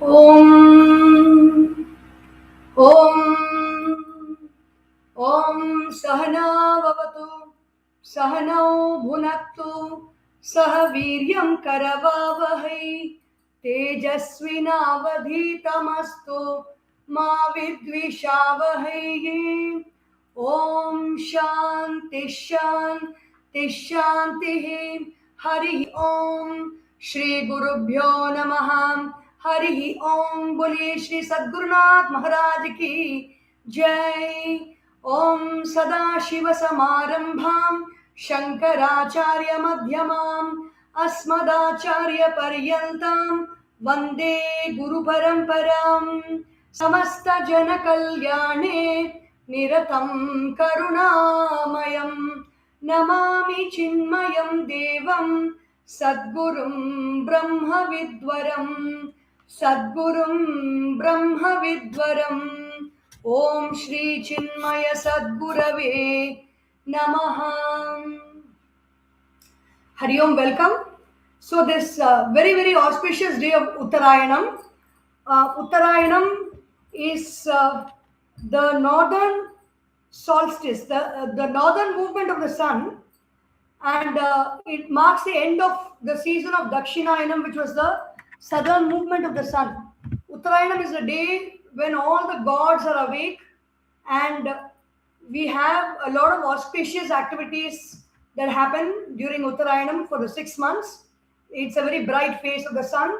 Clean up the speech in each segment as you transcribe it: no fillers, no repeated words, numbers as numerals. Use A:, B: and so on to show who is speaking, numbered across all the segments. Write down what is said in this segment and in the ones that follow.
A: Om Om Om Sahana Vavatu Sahanau Bhunaktu Sahaviryam Karavavahai Tejasvinavadhitamastu Ma Vidvishavahai. Om Shanti Shanti Shanti. Hari Om Shri Gurubhyo Namaha. Hari Om. Boliye Shri Sadgurunath Maharaj Ki Jai. Om Sadashiva Samarambham Shankaracharya Madhyamam Asmadacharya Paryantam Vande Guru Paramparam. Samasta Jana Kalyane Niratam Karunamayam Namami Chinmayam Devam Sadgurum Brahma Vidwaram Sadgurum Brahma Vidwaram. Om Shri Chinmaya Sadgurave Namaha. Hari Om, welcome. So this very auspicious day of Uttarayanam. Uttarayanam is the northern solstice, the northern movement of the sun, and it marks the end of the season of Dakshinayanam, which was the southern movement of the sun. Uttarayanam is the day when all the gods are awake, and we have a lot of auspicious activities that happen during Uttarayanam for the 6 months. It's a very bright phase of the sun,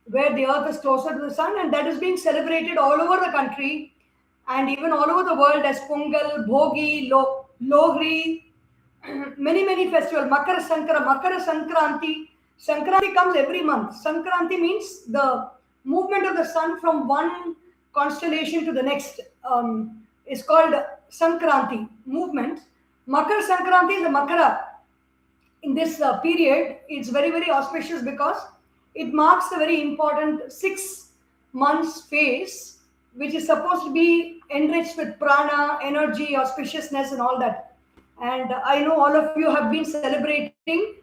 A: where the earth is closer to the sun, and that is being celebrated all over the country and even all over the world as Pongal, Bhogi, Lohri, many festivals. Makara Sankranti. Sankranti comes every month. Sankranti means the movement of the sun from one constellation to the next. Is called Sankranti movement. Makar Sankranti is the Makara. In this period, it's very auspicious because it marks a very important 6 months phase, which is supposed to be enriched with prana, energy, auspiciousness, and all that. And I know all of you have been celebrating,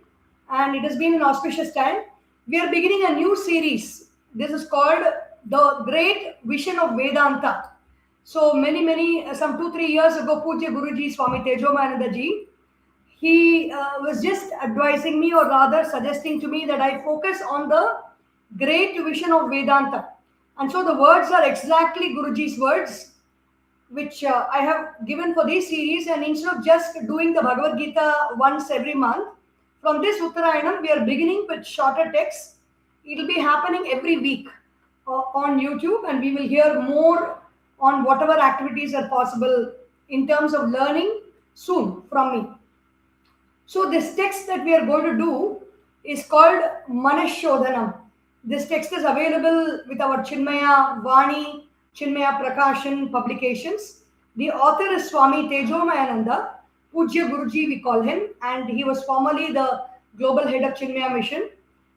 A: and it has been an auspicious time. We are beginning a new series. This is called The Great Vision of Vedanta. So some 2-3 years ago, Pujya Guruji, Swami Tejomayananda Ji, he was just advising me, or rather suggesting to me, that I focus on the great vision of Vedanta. And so the words are exactly Guruji's words, which I have given for this series. And instead of just doing the Bhagavad Gita once every month, from this Uttarayanam, we are beginning with shorter texts. It will be happening every week on YouTube, and we will hear more on whatever activities are possible in terms of learning soon from me. So this text that we are going to do is called Manah Sodhanam. This text is available with our Chinmaya Vani, Chinmaya Prakashan publications. The author is Swami Tejomayananda, Pujya Guruji we call him, and he was formerly the global head of Chinmaya Mission,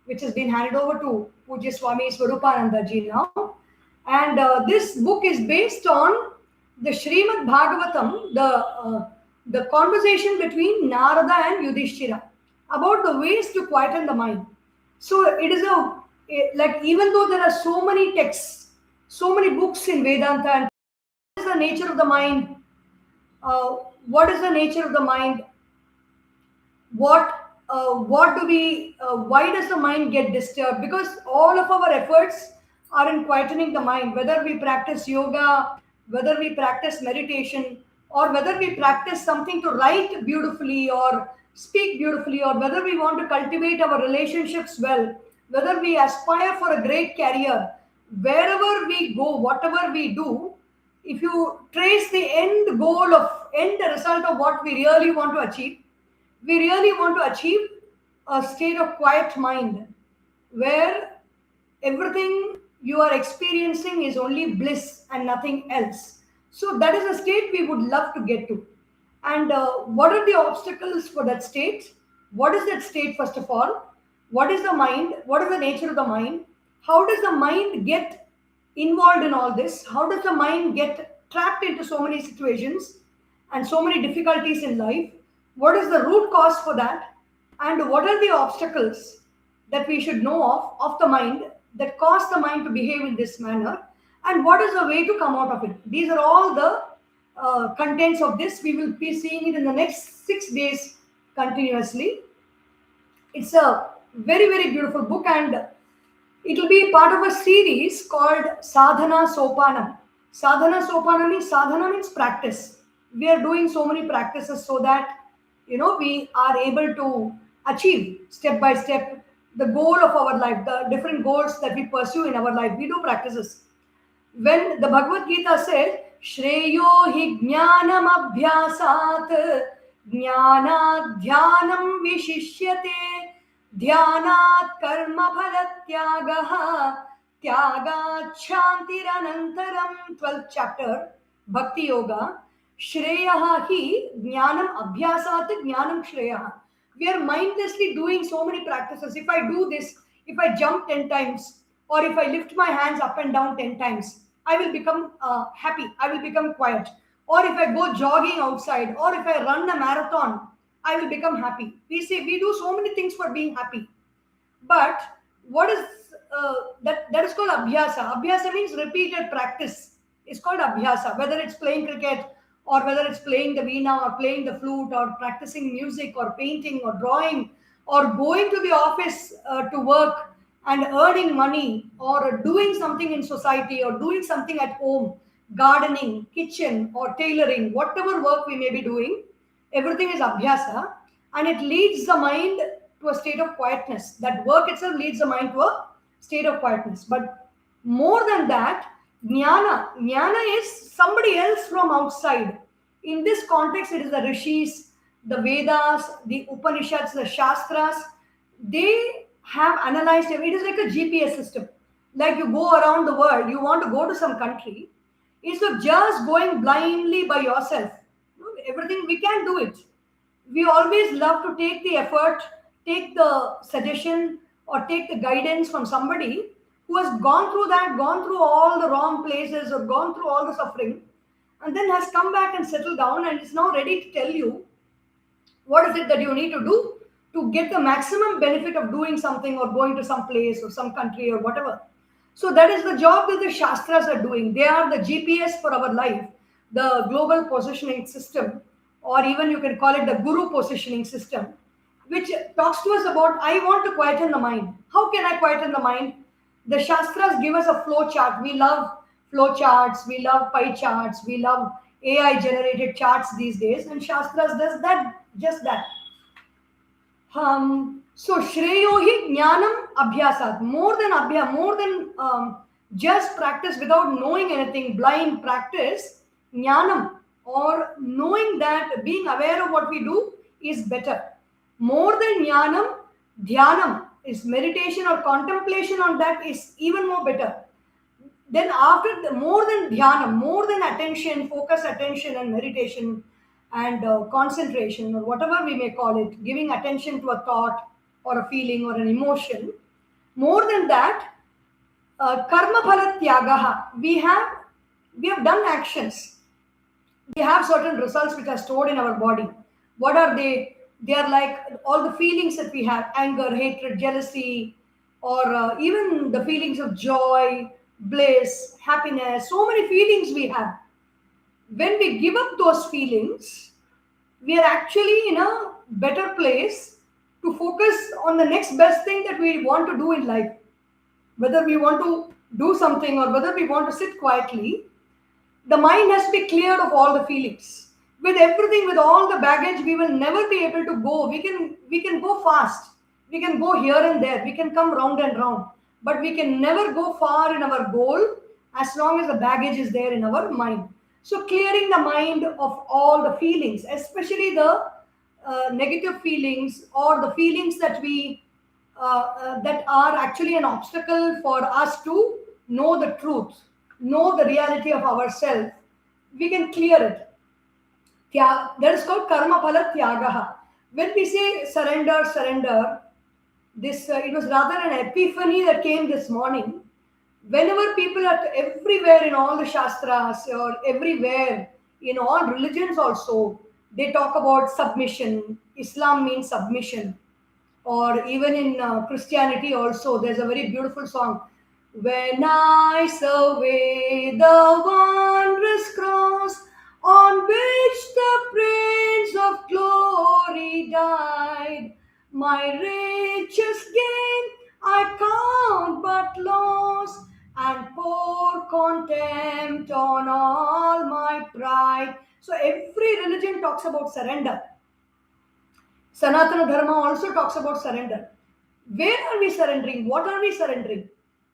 A: which has been handed over to Pujya Swami Swarupananda Ji now. And this book is based on the Srimad Bhagavatam, the conversation between Narada and Yudhishthira about the ways to quieten the mind. So it is like, even though there are so many texts, so many books in Vedanta, and what is the nature of the mind? What is the nature of the mind? What do we? Why does the mind get disturbed? Because all of our efforts are in quietening the mind, whether we practice yoga, whether we practice meditation, or whether we practice something to write beautifully or speak beautifully, or whether we want to cultivate our relationships well, whether we aspire for a great career. Wherever we go, whatever we do, if you trace the end result of what we really want to achieve, we really want to achieve a state of quiet mind where everything you are experiencing is only bliss and nothing else. So that is a state we would love to get to. And what are the obstacles for that state? What is that state, first of all? What is the mind? What is the nature of the mind? How does the mind get involved in all this? How does the mind get trapped into so many situations and so many difficulties in life? What is the root cause for that? And what are the obstacles that we should know of the mind that cause the mind to behave in this manner, and what is the way to come out of it. These are all the contents of this. We will be seeing it in the next 6 days continuously. It's a very, very beautiful book, and it will be part of a series called Sadhana Sopanam. Sadhana means practice. We are doing so many practices so that we are able to achieve step by step the goal of our life, the different goals that we pursue in our life. We do practices. When the Bhagavad Gita says, Shreyo hi jnanam abhyasat jnanat dhyanam vishishyate ध्यानात् कर्म फलत्यागः त्यागात् शान्तिरनन्तरम् 12th chapter Bhakti Yoga. Shreyaha hi jnanam abhyasat jnanam shreyaha. We are mindlessly doing so many practices. If I do this, if I jump 10 times, or if I lift my hands up and down 10 times, I will become happy. I will become quiet. Or if I go jogging outside, or if I run a marathon, I will become happy. We say we do so many things for being happy. But what is that is called abhyasa. Abhyasa means repeated practice. It's called abhyasa. Whether it's playing cricket, or whether it's playing the veena, or playing the flute, or practicing music, or painting, or drawing, or going to the office to work and earning money, or doing something in society, or doing something at home, gardening, kitchen, or tailoring, whatever work we may be doing, everything is abhyasa, and it leads the mind to a state of quietness. That work itself leads the mind to a state of quietness. But more than that, jnana is somebody else from outside. In this context, it is the rishis, the Vedas, the Upanishads, the Shastras. They have analyzed it. It is like a GPS system. Like you go around the world, you want to go to some country, instead of just going blindly by yourself. Everything we can do it. We always love to take the effort, take the suggestion, or take the guidance from somebody who has gone through that, gone through all the wrong places, or gone through all the suffering, and then has come back and settled down and is now ready to tell you what is it that you need to do to get the maximum benefit of doing something, or going to some place or some country or whatever. So that is the job that the Shastras are doing. They are the GPS for our life, the global positioning system, or even you can call it the Guru positioning system, which talks to us about, I want to quieten the mind. How can I quieten the mind? The Shastras give us a flow chart. We love flow charts, we love pie charts, we love AI generated charts these days, and Shastras does that, just that. So Shreyo hi jnanam abhyasat. More than just practice without knowing anything, blind practice, jnanam, or knowing that, being aware of what we do is better. More than jnanam, dhyanam is meditation or contemplation on that is even more better. Then after more than dhyana, more than attention, focus attention and meditation and concentration, or whatever we may call it, giving attention to a thought or a feeling or an emotion, more than that, karma phala tyagaha, we have done actions. We have certain results which are stored in our body. What are they? They are like all the feelings that we have: anger, hatred, jealousy, or even the feelings of joy, bliss, happiness. So many feelings we have. When we give up those feelings, we are actually in a better place to focus on the next best thing that we want to do in life. Whether we want to do something or whether we want to sit quietly, the mind has to be cleared of all the feelings. With everything, with all the baggage, we will never be able to go. We can go fast. We can go here and there. We can come round and round. But we can never go far in our goal as long as the baggage is there in our mind. So clearing the mind of all the feelings, especially the negative feelings, or the feelings that that are actually an obstacle for us to know the truth, know the reality of ourselves, we can clear it. That is called karma phala tyagaha. When we say surrender, this it was rather an epiphany that came this morning. Whenever people are everywhere in all the shastras, or everywhere in all religions also, they talk about submission. Islam means submission. Or even in Christianity also, there's a very beautiful song. When I survey the wondrous cross on which the Prince of Glory died, my richest gain I count but loss, and pour contempt on all my pride. So every religion talks about surrender. Sanatana Dharma also talks about surrender. Where are we surrendering? What are we surrendering?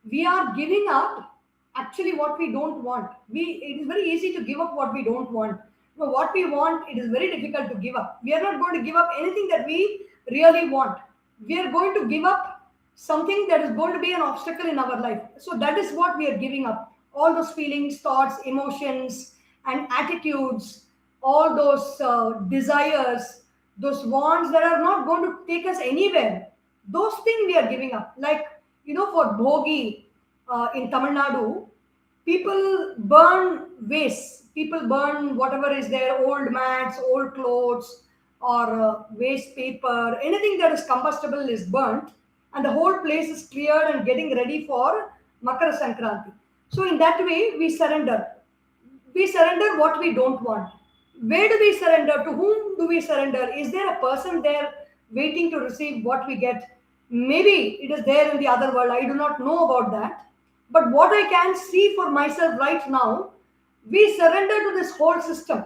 A: We are giving up actually what we don't want. It is very easy to give up what we don't want. But what we want, it is very difficult to give up. We are not going to give up anything that we really want. We are going to give up something that is going to be an obstacle in our life. So that is what we are giving up. All those feelings, thoughts, emotions, and attitudes, all those desires, those wants that are not going to take us anywhere, those things we are giving up. Like, for Bhogi in Tamil Nadu, people burn waste. People burn whatever is there, old mats, old clothes, or waste paper. Anything that is combustible is burnt, and the whole place is cleared and getting ready for Makara Sankranti. So in that way, we surrender. We surrender what we don't want. Where do we surrender? To whom do we surrender? Is there a person there waiting to receive what we get? Maybe it is there in the other world. I do not know about that. But what I can see for myself right now, we surrender to this whole system.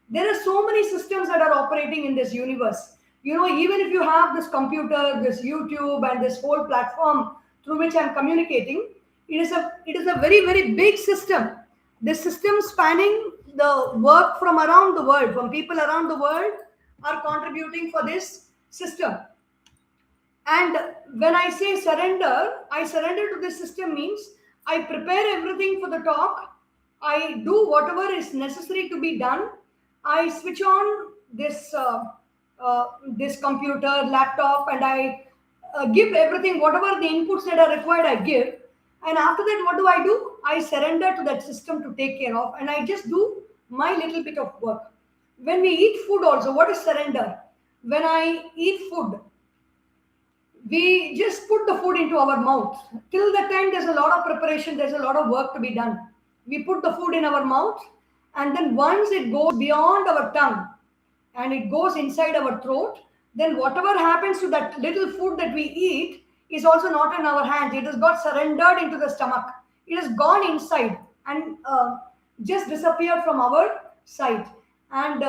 A: There are so many systems that are operating in this universe. Even if you have this computer, this YouTube, and this whole platform through which I'm communicating, it is a very, very big system. This system spanning the work from around the world, from people around the world are contributing for this system. And when I say surrender, I surrender to this system means I prepare everything for the talk. I do whatever is necessary to be done. I switch on this computer, laptop, and I give everything, whatever the inputs that are required, I give. And after that, what do? I surrender to that system to take care of, and I just do my little bit of work. When we eat food also, what is surrender? When I eat food, we just put the food into our mouth. Till the time there's a lot of preparation, there's a lot of work to be done. We put the food in our mouth, and then once it goes beyond our tongue and it goes inside our throat, then whatever happens to that little food that we eat is also not in our hands. It has got surrendered into the stomach. It has gone inside and just disappeared from our sight. And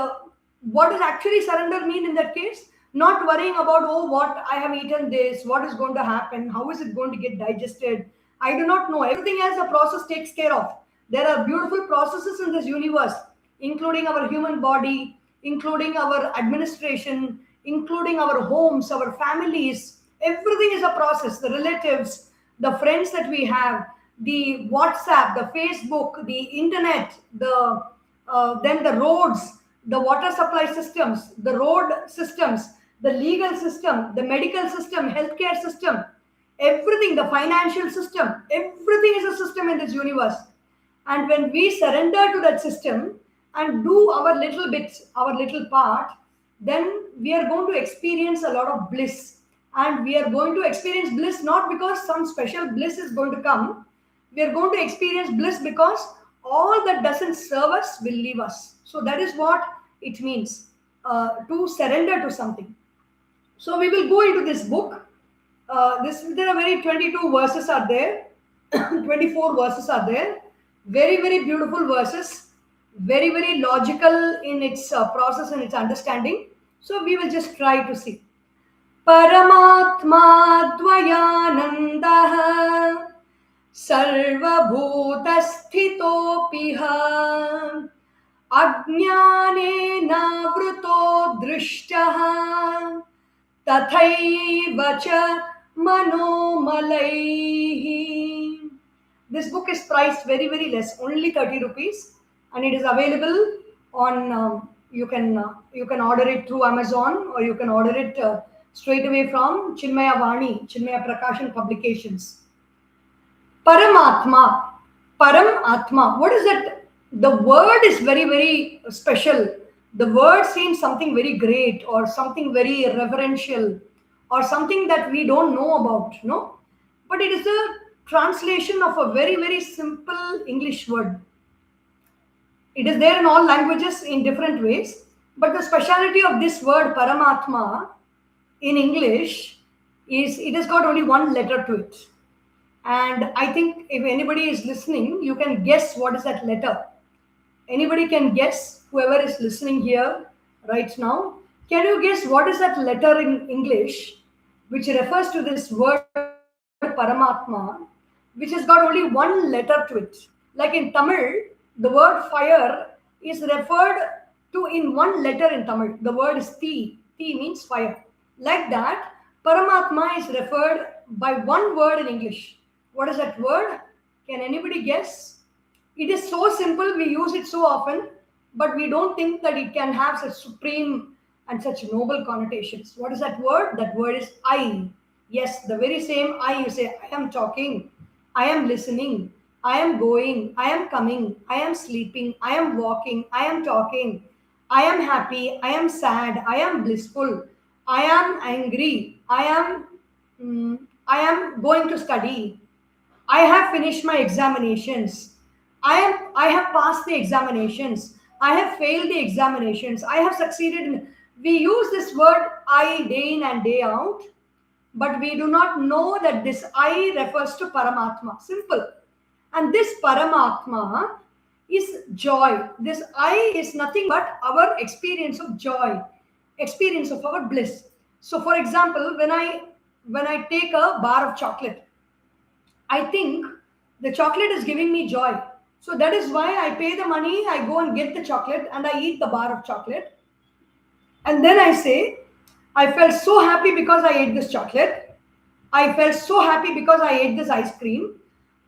A: what does actually surrender mean in that case? Not worrying about, what I have eaten this, what is going to happen, how is it going to get digested. I do not know. Everything else the process takes care of. There are beautiful processes in this universe, including our human body, including our administration, including our homes, our families. Everything is a process. The relatives, the friends that we have, the WhatsApp, the Facebook, the internet, then the roads, the water supply systems, the road systems, the legal system, the medical system, healthcare system, everything, the financial system, everything is a system in this universe. And when we surrender to that system and do our little bit, our little part, then we are going to experience a lot of bliss. And we are going to experience bliss not because some special bliss is going to come. We are going to experience bliss because all that doesn't serve us will leave us. So that is what it means to surrender to something. So we will go into this book. There are very 22 verses are there, 24 verses are there. Very, very beautiful verses. Very, very logical in its process and its understanding. So we will just try to see. Paramatma Dvayanandaha Sarvabhutasthitopiha Ajnanena Vruto Drishtaha Tathaiva cha Manomalaihi. This book is priced very, very less, only 30 rupees, and it is available on. You can order it through Amazon, or you can order it straight away from Chinmaya Prakashan Publications. Paramatma, Param Atma. What is that? The word is very, very special. The word seems something very great, or something very reverential, or something that we don't know about, no? But it is a translation of a very, very simple English word. It is there in all languages in different ways, but the speciality of this word Paramatma in English is it has got only one letter to it. And I think if anybody is listening, you can guess what is that letter. Anybody can guess, whoever is listening here right now, can you guess what is that letter in English which refers to this word Paramatma, which has got only one letter to it? Like in Tamil, the word fire is referred to in one letter in Tamil. The word is Ti. Ti means fire. Like that, Paramatma is referred by one word in English. What is that word? Can anybody guess? It is so simple, we use it so often, but we don't think that it can have such supreme and such noble connotations. What is that word? That word is I. Yes, the very same I. You say, I am talking, I am listening, I am going, I am coming, I am sleeping, I am walking, I am talking, I am happy, I am sad, I am blissful, I am angry, I am going to study, I have finished my examinations, I have passed the examinations, I have failed the examinations, I have succeeded in. We use this word I day in and day out, but we do not know that this I refers to Paramatma. Simple. And this Paramatma is joy. This I is nothing but our experience of joy, experience of our bliss. So for example, when I take a bar of chocolate, I think the chocolate is giving me joy. So that is why I pay the money, I go and get the chocolate and I eat the bar of chocolate. And then I say, I felt so happy because I ate this chocolate. I felt so happy because I ate this ice cream.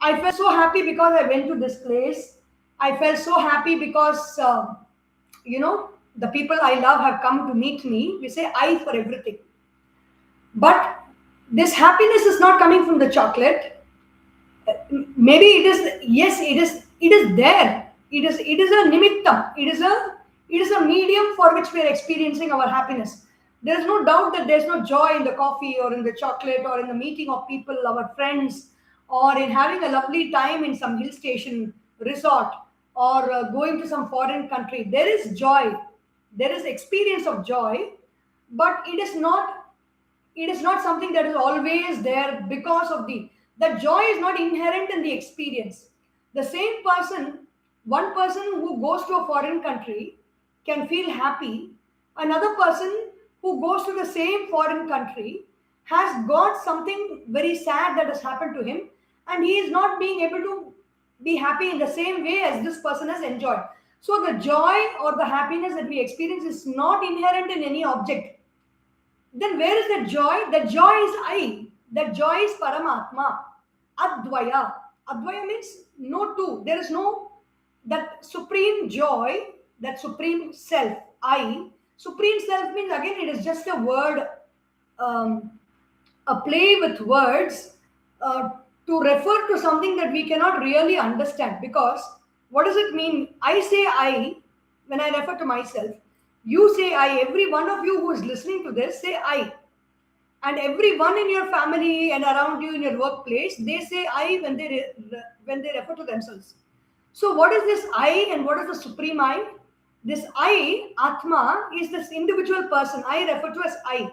A: I felt so happy because I went to this place. I felt so happy because, the people I love have come to meet me. We say I for everything. But this happiness is not coming from the chocolate. Maybe it is, yes, it is there. It is a nimittam. It is a medium for which we are experiencing our happiness. There is no doubt that there is no joy in the coffee or in the chocolate or in the meeting of people, our friends, or in having a lovely time in some hill station resort or going to some foreign country. There is joy. There is experience of joy, but it is not something that is always there because of that joy is not inherent in the experience. The same person, one person who goes to a foreign country can feel happy. Another person who goes to the same foreign country has got something very sad that has happened to him, and he is not being able to be happy in the same way as this person has enjoyed. So the joy or the happiness that we experience is not inherent in any object. Then where is that joy? That joy is I. That joy is Paramatma. Advaya. Advaya means no two. There is no, that supreme joy, that supreme self, I. Supreme self means, again, it is just a word, a play with words to refer to something that we cannot really understand. Because what does it mean? I say I when I refer to myself. You say I. Every one of you who is listening to this say I. And everyone in your family and around you in your workplace, they say I when they refer to themselves. So what is this I and what is the supreme I? This I, Atma, is this individual person I refer to as I.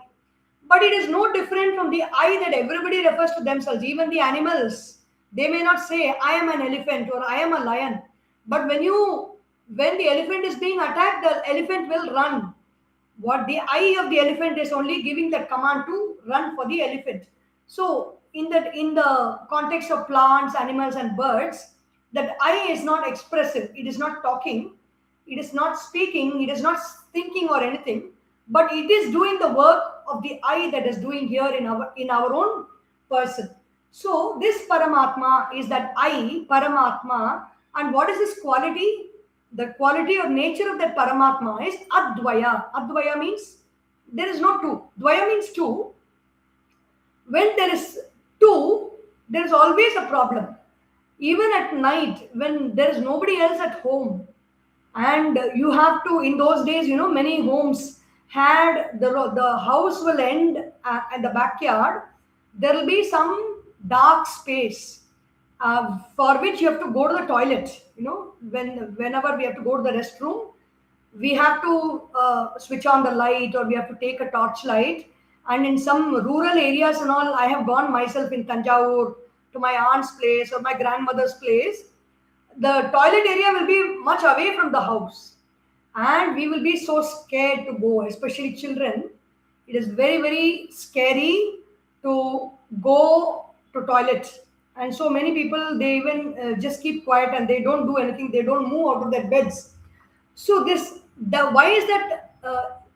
A: But it is no different from the I that everybody refers to themselves. Even the animals, they may not say I am an elephant or I am a lion. But when the elephant is being attacked, the elephant will run. What the eye of the elephant is only giving that command to run for the elephant. So in the context of plants, animals, and birds, that I is not expressive. It is not talking. It is not speaking. It is not thinking or anything. But it is doing the work of the I that is doing here in our own person. So this Paramatma is that I, Paramatma, and what is this quality? The quality or nature of that Paramatma is Advaya. Advaya means there is no two. Dvaya means two. When there is two, there is always a problem. Even at night, when there is nobody else at home, and you have to, in those days, many homes had the house will end at the backyard. There will be some dark space. for which you have to go to the toilet. Whenever we have to go to the restroom, we have to switch on the light, or we have to take a torch light. And in some rural areas and all, I have gone myself in Tanjavur to my aunt's place or my grandmother's place. The toilet area will be much away from the house, and we will be so scared to go, especially children. It is very, very scary to go to toilet. And so many people, they even just keep quiet and they don't do anything, they don't move out of their beds. So why is that?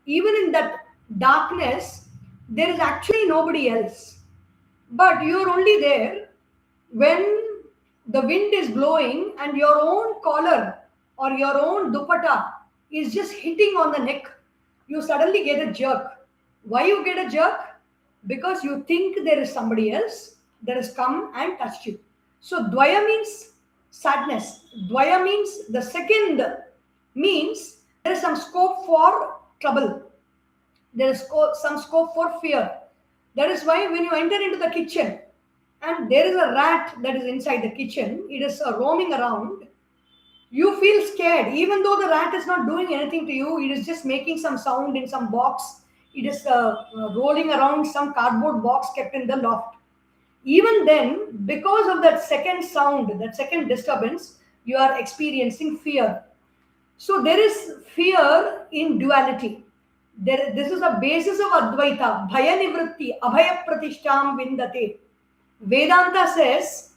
A: Even in that darkness, there is actually nobody else, but you're only there when the wind is blowing and your own collar or your own dupatta is just hitting on the neck. You suddenly get a jerk. Why you get a jerk? Because you think there is somebody else that has come and touched you. So dvaya means sadness. Dvaya means the second, means there is some scope for trouble. There is some scope for fear. That is why when you enter into the kitchen and there is a rat that is inside the kitchen, it is roaming around, you feel scared. Even though the rat is not doing anything to you, it is just making some sound in some box. It is rolling around some cardboard box kept in the loft. Even then, because of that second sound, that second disturbance, you are experiencing fear. So there is fear in duality. This is a basis of Advaita. Bhaya nivritti, abhaya pratishtam vindate. Vedanta says,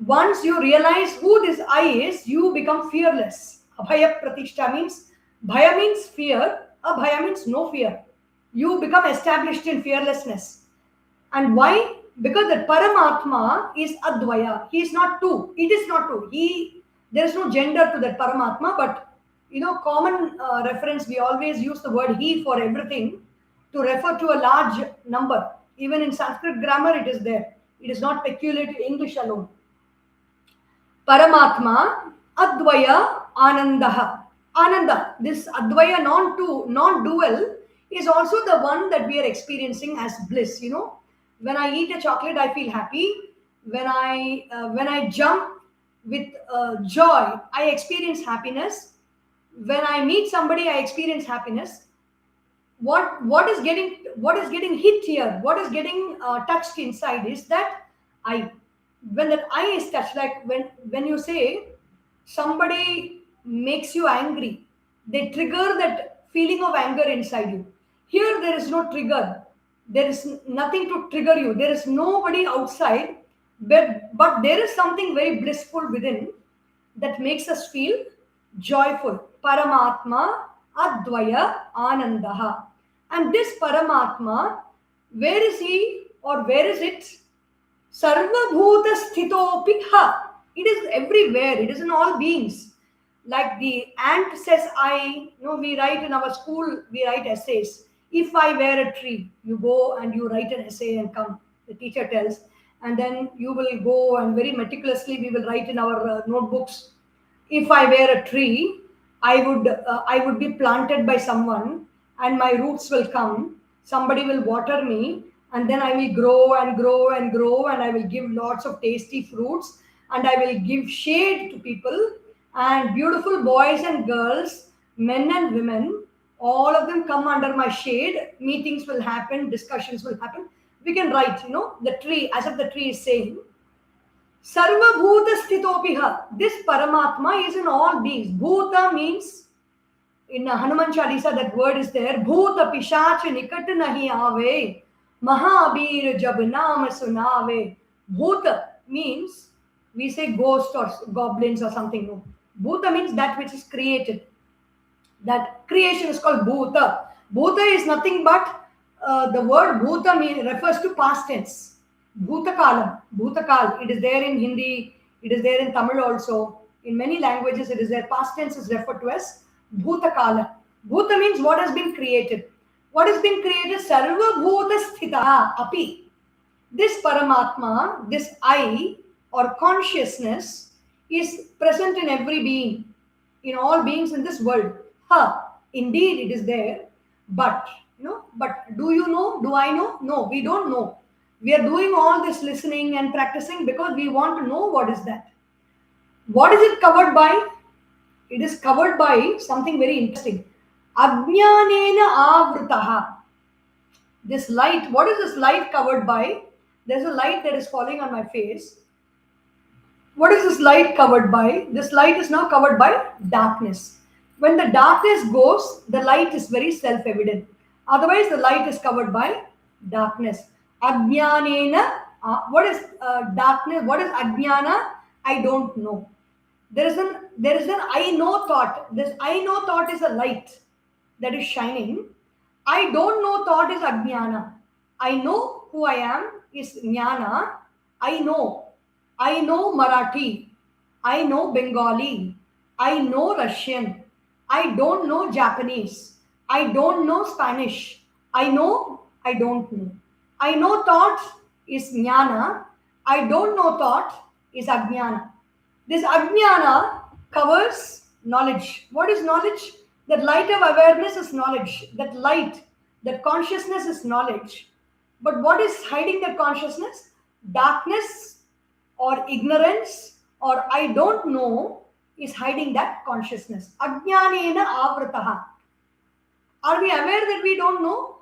A: once you realize who this I is, you become fearless. Abhaya pratishta means, bhaya means fear, abhaya means no fear. You become established in fearlessness. And why? Because the Paramatma is Advaya. He is not two. It is not two. There is no gender to that Paramatma, but common reference, we always use the word he for everything to refer to a large number. Even in Sanskrit grammar, it is there. It is not peculiar to English alone. Paramatma, Advaya, Anandaha. Ananda, this Advaya non-dual, is also the one that we are experiencing as bliss. When I eat a chocolate, I feel happy. When I jump with joy, I experience happiness. When I meet somebody, I experience happiness. What is getting hit here? What is getting touched inside is that I. When that I is touched, like when you say somebody makes you angry, they trigger that feeling of anger inside you. Here there is no trigger. There is nothing to trigger you. There is nobody outside, but there is something very blissful within that makes us feel joyful. Paramatma Advaya Anandaha. And this Paramatma, where is he or where is it? Sarvabhuta Sthitopi Ha. It is everywhere. It is in all beings. Like the ant says, we write in our school, we write essays. If I were a tree, you go and you write an essay and come, the teacher tells. And then you will go and very meticulously we will write in our notebooks. If I were a tree, I would be planted by someone and my roots will come. Somebody will water me and then I will grow and grow and grow and I will give lots of tasty fruits and I will give shade to people and beautiful boys and girls, men and women, all of them come under my shade. Meetings will happen, discussions will happen. We can write, the tree, as if the tree is saying, Sarva Bhuta Sthitopiha. This Paramatma is in all beings. Bhuta means, in Hanuman Chalisa, that word is there. Bhuta Pishach Nikat Nahi Aave. Mahabir Jab Naam Sunave. Bhuta means, we say ghost or goblins or something. No. Bhuta means that which is created. That creation is called Bhuta. Bhuta is nothing but, the word Bhuta refers to past tense. Bhutakalam, Bhutakal. It is there in Hindi, it is there in Tamil also. In many languages, it is there. Past tense is referred to as Bhutakala. Bhuta means what has been created. What has been created? Sarva Bhuta Sthita Api. This Paramatma, this I or consciousness is present in every being, in all beings in this world. Indeed it is there, but do you know? Do I know? No, we don't know. We are doing all this listening and practicing because we want to know what is that. What is it covered by? It is covered by something very interesting. Ajnanena avritaha. This light, what is this light covered by? There's a light that is falling on my face. What is this light covered by? This light is now covered by darkness. When the darkness goes, the light is very self-evident. Otherwise, the light is covered by darkness. Ajnanena. What is darkness? What is ajnana? I don't know. There is an I know thought. This I know thought is a light that is shining. I don't know thought is ajnana. I know who I am is jnana. I know Marathi. I know Bengali. I know Russian. I don't know Japanese. I don't know Spanish. I don't know. I know thought is jnana. I don't know thought is ajnana. This ajnana covers knowledge. What is knowledge? That light of awareness is knowledge. That light, that consciousness is knowledge. But what is hiding that consciousness? Darkness or ignorance or I don't know is hiding that consciousness. Ajnanena avritaha. Are we aware that we don't know?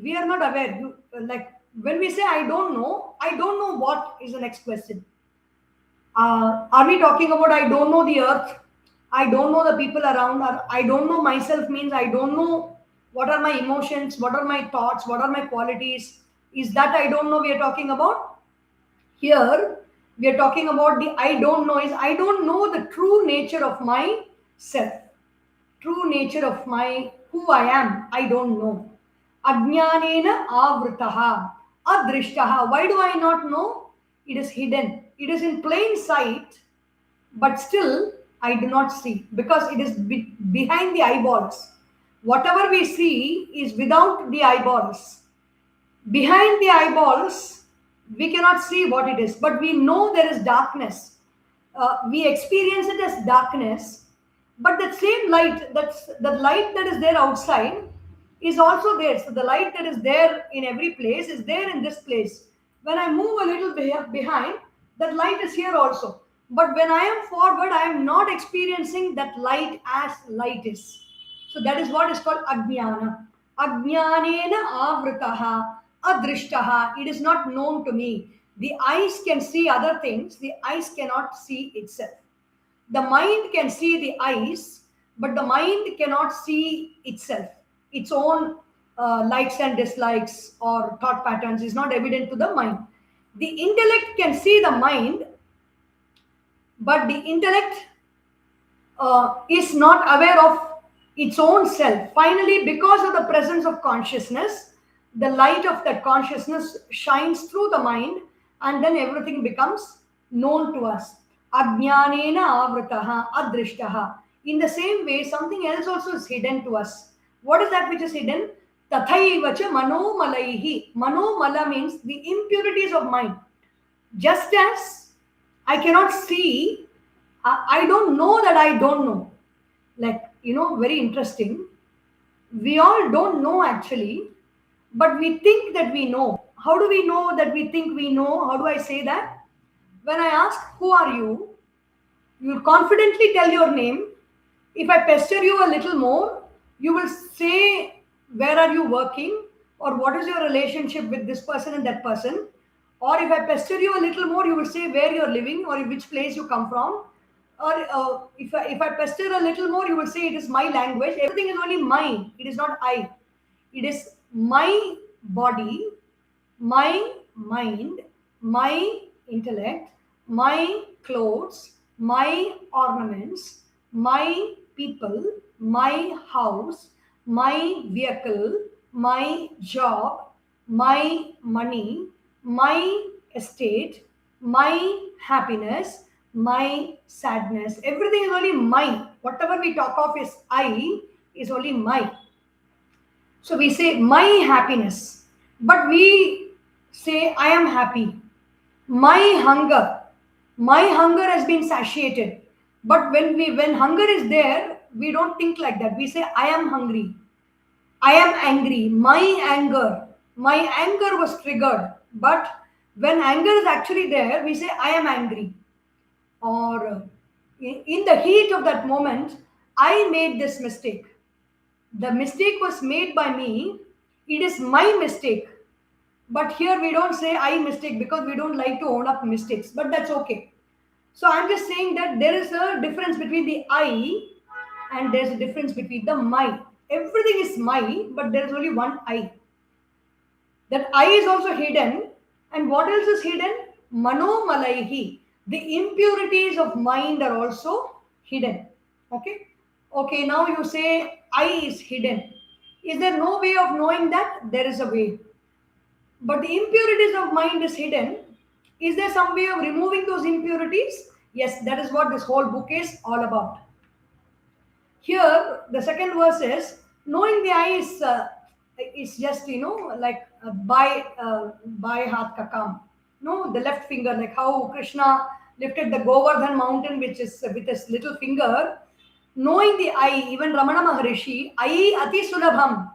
A: We are not aware. Like when we say I don't know what is the next question. Are we talking about I don't know the earth? I don't know the people around. Or I don't know myself means I don't know what are my emotions, what are my thoughts, what are my qualities. Is that I don't know we are talking about? Here, we are talking about the I don't know is I don't know the true nature of myself. True nature of who I am, I don't know. Ajnanena avritaha, adrishtaha. Why do I not know? It is hidden. It is in plain sight, but still I do not see because it is behind the eyeballs. Whatever we see is without the eyeballs. Behind the eyeballs, we cannot see what it is, but we know there is darkness. We experience it as darkness, but that same light, the light that is there outside is also there. So the light that is there in every place is there in this place. When I move a little behind, that light is here also. But when I am forward, I am not experiencing that light as light is. So that is what is called ajnana. Ajnanena avritaha, adrishtaha. It is not known to me. The eyes can see other things. The eyes cannot see itself. The mind can see the eyes, but the mind cannot see itself. Its own likes and dislikes or thought patterns is not evident to the mind. The intellect can see the mind, but the intellect is not aware of its own self. Finally, because of the presence of consciousness, the light of that consciousness shines through the mind, and then everything becomes known to us. Ajnanena avritaha, adrishtaha. In the same way, something else also is hidden to us. What is that which is hidden? Tathaivacha manomalaihi. Manomala means the impurities of mind. Just as I cannot see, I don't know that I don't know. Like, very interesting. We all don't know actually, but we think that we know. How do we know that we think we know? How do I say that? When I ask, who are you? You will confidently tell your name. If I pester you a little more, you will say, where are you working? Or what is your relationship with this person and that person? Or if I pester you a little more, you will say where you're living or which place you come from. Or if I pester a little more, you will say it is my language. Everything is only mine. It is not I. It is my body, my mind, my intellect, my clothes, my ornaments, my people, my house, my vehicle, my job, my money, my estate, my happiness, my sadness. Everything is only my. Whatever we talk of is I, is only my. So we say my happiness, but we say I am happy. My hunger has been satiated. But when hunger is there, we don't think like that. We say I am hungry. I am angry. My anger was triggered, but When anger is actually there, we say, I am angry. Or in the heat of that moment, I made this mistake. The mistake was made by me. It is my mistake. But here we don't say I mistake because we don't like to own up mistakes. But that's okay. So I'm just saying that there is a difference between the I and there's a difference between the my. Everything is my, but there is only one I. That I is also hidden. And what else is hidden? Mano malaihi. The impurities of mind are also hidden. Okay? Okay, now you say I is hidden. Is there no way of knowing that? There is a way. But the impurities of mind is hidden. Is there some way of removing those impurities? Yes, that is what this whole book is all about. Here, the second verse is knowing the eye is just like by hath ka kam. No, the left finger, like how Krishna lifted the Govardhan mountain, which is with his little finger. Knowing the eye, even Ramana Maharishi, eye ati sulabham.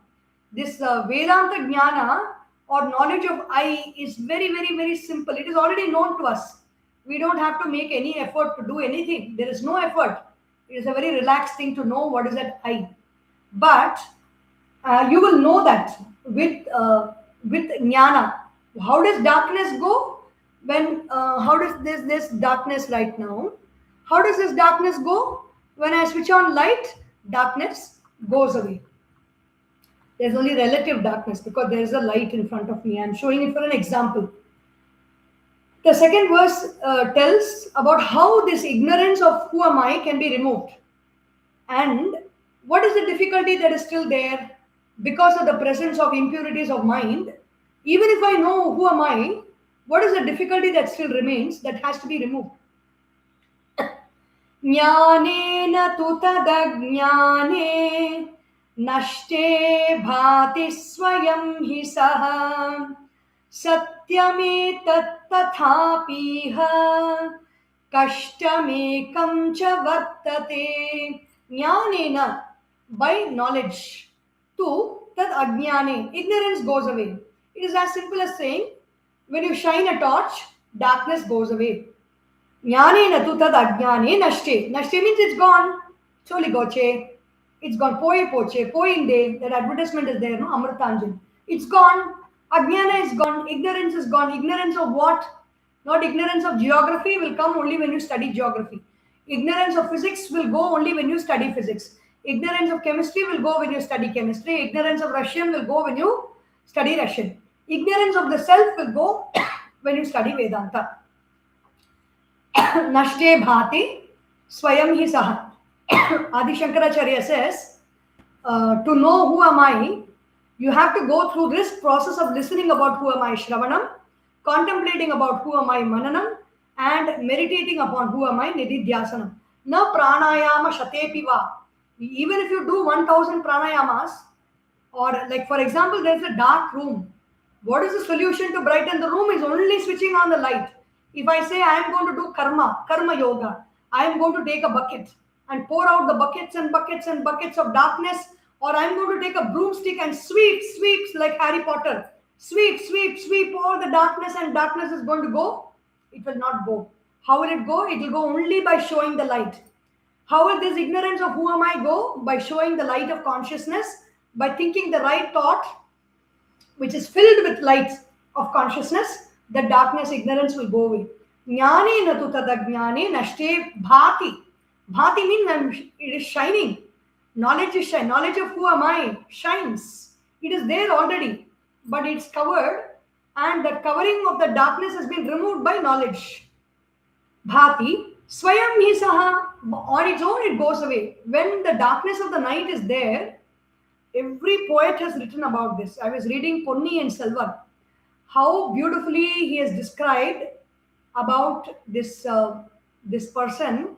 A: This Vedanta jnana or knowledge of I is very, very, very simple. It is already known to us. We don't have to make any effort to do anything. There is no effort. It is a very relaxed thing to know what is that I. But you will know that with jnana. How does darkness go? When how does this darkness right now? How does this darkness go? When I switch on light, darkness goes away. There's only relative darkness because there is a light in front of me. I'm showing it for an example. The second verse tells about how this ignorance of who am I can be removed. And what is the difficulty that is still there because of the presence of impurities of mind? Even if I know who am I, what is the difficulty that still remains that has to be removed? ज्ञानेन तु तदज्ञाने नष्टे भाति स्वयं हि सः सत्यमेतत्तथापीह कष्टमेकं च वर्तते. ज्ञानेन, by knowledge, tu tad ajnane, ignorance goes away. It is as simple as saying, when you shine a torch, darkness goes away. Jnanena tu tad ajnane nashte. Nashte means it's gone. Choli goche. It's gone. Poye poche. Poinde. That advertisement is there, no? Amritanjan. It's gone. Ajnana is gone. Ignorance is gone. Ignorance of what? Not ignorance of geography will come only when you study geography. Ignorance of physics will go only when you study physics. Ignorance of chemistry will go when you study chemistry. Ignorance of Russian will go when you study Russian. Ignorance of the self will go when you study Vedanta. Nashte bhati swayam hi saha. Adi Shankaracharya says, to know who am I, you have to go through this process of listening about who am I, Shravanam, contemplating about who am I, Mananam, and meditating upon who am I, Nididhyasanam. Na pranayama shatepiva. Even if you do 1000 pranayamas, or like for example, there is a dark room. What is the solution to brighten the room is only switching on the light. If I say I am going to do karma yoga, I am going to take a bucket and pour out the buckets and buckets and buckets of darkness, or I am going to take a broomstick and sweep like Harry Potter. Sweep all the darkness, and darkness is going to go. It will not go. How will it go? It will go only by showing the light. How will this ignorance of who am I go? By showing the light of consciousness, by thinking the right thought, which is filled with light of consciousness, the darkness, ignorance will go away. Jnane natu tadajnane nashte bhati. Bhati means it is shining. Knowledge is shine. Knowledge of who am I shines. It is there already, but it's covered, and the covering of the darkness has been removed by knowledge. Bhati swayam hi saha. On its own, it goes away. When the darkness of the night is there, every poet has written about this. I was reading Ponniyin Selvan, how beautifully he has described about this person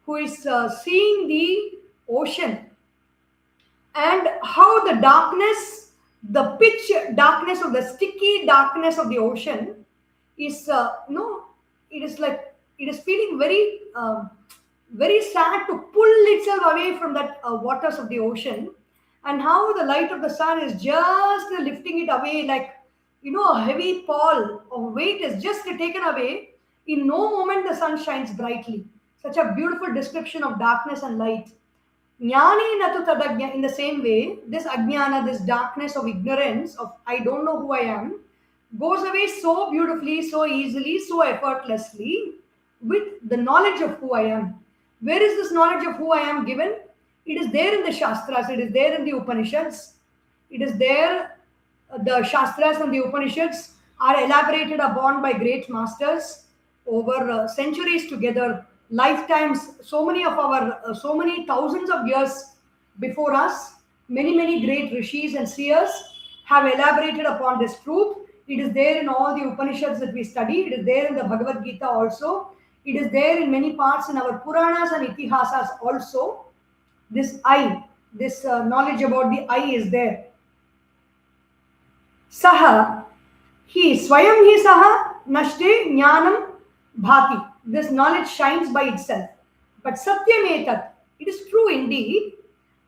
A: who is seeing the ocean, and how the darkness, the pitch darkness of the sticky darkness of the ocean is it is like it is feeling very very sad to pull itself away from that waters of the ocean, and how the light of the sun is just lifting it away, like a heavy pall of weight is just taken away. In no moment the sun shines brightly. Such a beautiful description of darkness and light. Jnani natu tadagnya. In the same way, this ajnana, this darkness of ignorance, of I don't know who I am, goes away so beautifully, so easily, so effortlessly with the knowledge of who I am. Where is this knowledge of who I am given? It is there in the Shastras, it is there in the Upanishads, it is there. The Shastras and the Upanishads are elaborated upon by great masters over centuries together, lifetimes, so many thousands of years before us. Many great rishis and seers have elaborated upon this truth. It is there in all the Upanishads that we study. It is there in the Bhagavad Gita also. It is there in many parts in our Puranas and Itihasas also. This I, this knowledge about the I is there. Saha, he, swayam hi saha, nashte jnanam bhati. This knowledge shines by itself. But satyam etat, it is true indeed.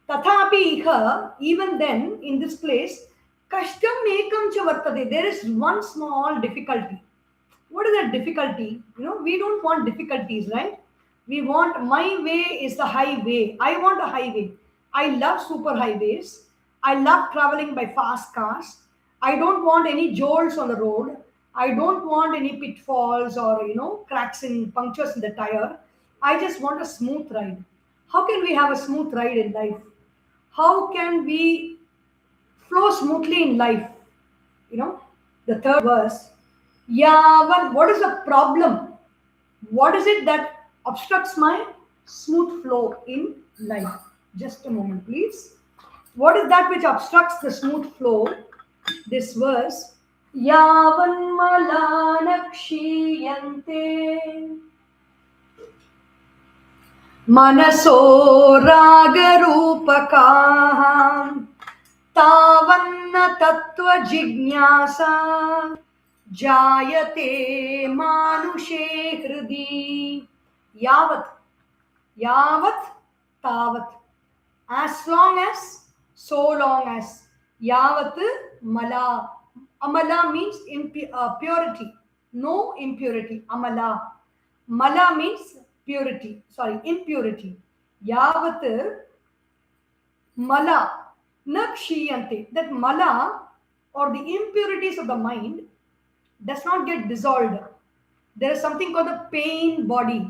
A: Tathapi iha, even then, in this place, kashtam ekam cha vartade. There is one small difficulty. What is that difficulty? We don't want difficulties, right? We want, my way is the highway. I want a highway. I love super highways. I love traveling by fast cars. I don't want any jolts on the road. I don't want any pitfalls or, cracks and punctures in the tire. I just want a smooth ride. How can we have a smooth ride in life? How can we flow smoothly in life? The third verse. Yavan, what is the problem? What is it that obstructs my smooth flow in life? Just a moment, please. What is that which obstructs the smooth flow? This verse. Yavan malanakshiyante manaso ragarupakaham tavanna tattva jignasa jayate manushe hridi. Yavat tavat, as long as, so long as. Yavat mala. Amala means purity, no impurity. Amala. Mala means purity, impurity. Yavat mala nakshiyante. That mala, or the impurities of the mind, does not get dissolved. There is something called the pain body.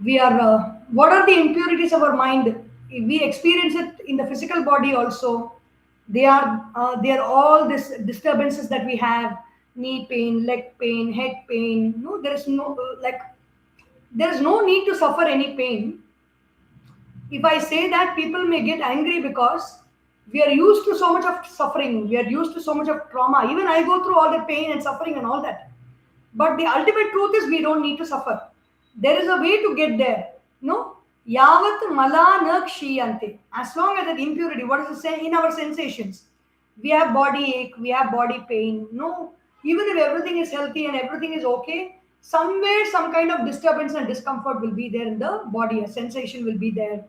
A: We are. What are the impurities of our mind? We experience it in the physical body also. They are all these disturbances that we have: knee pain, leg pain, head pain. No, there is no need to suffer any pain. If I say that, people may get angry because we are used to so much of suffering. We are used to so much of trauma. Even I go through all the pain and suffering and all that. But the ultimate truth is we don't need to suffer. There is a way to get there. No? Yavat mala nakshiyante. As long as that impurity, what does it say? In our sensations, we have body ache, we have body pain. No, even if everything is healthy and everything is okay, somewhere some kind of disturbance and discomfort will be there in the body. A sensation will be there.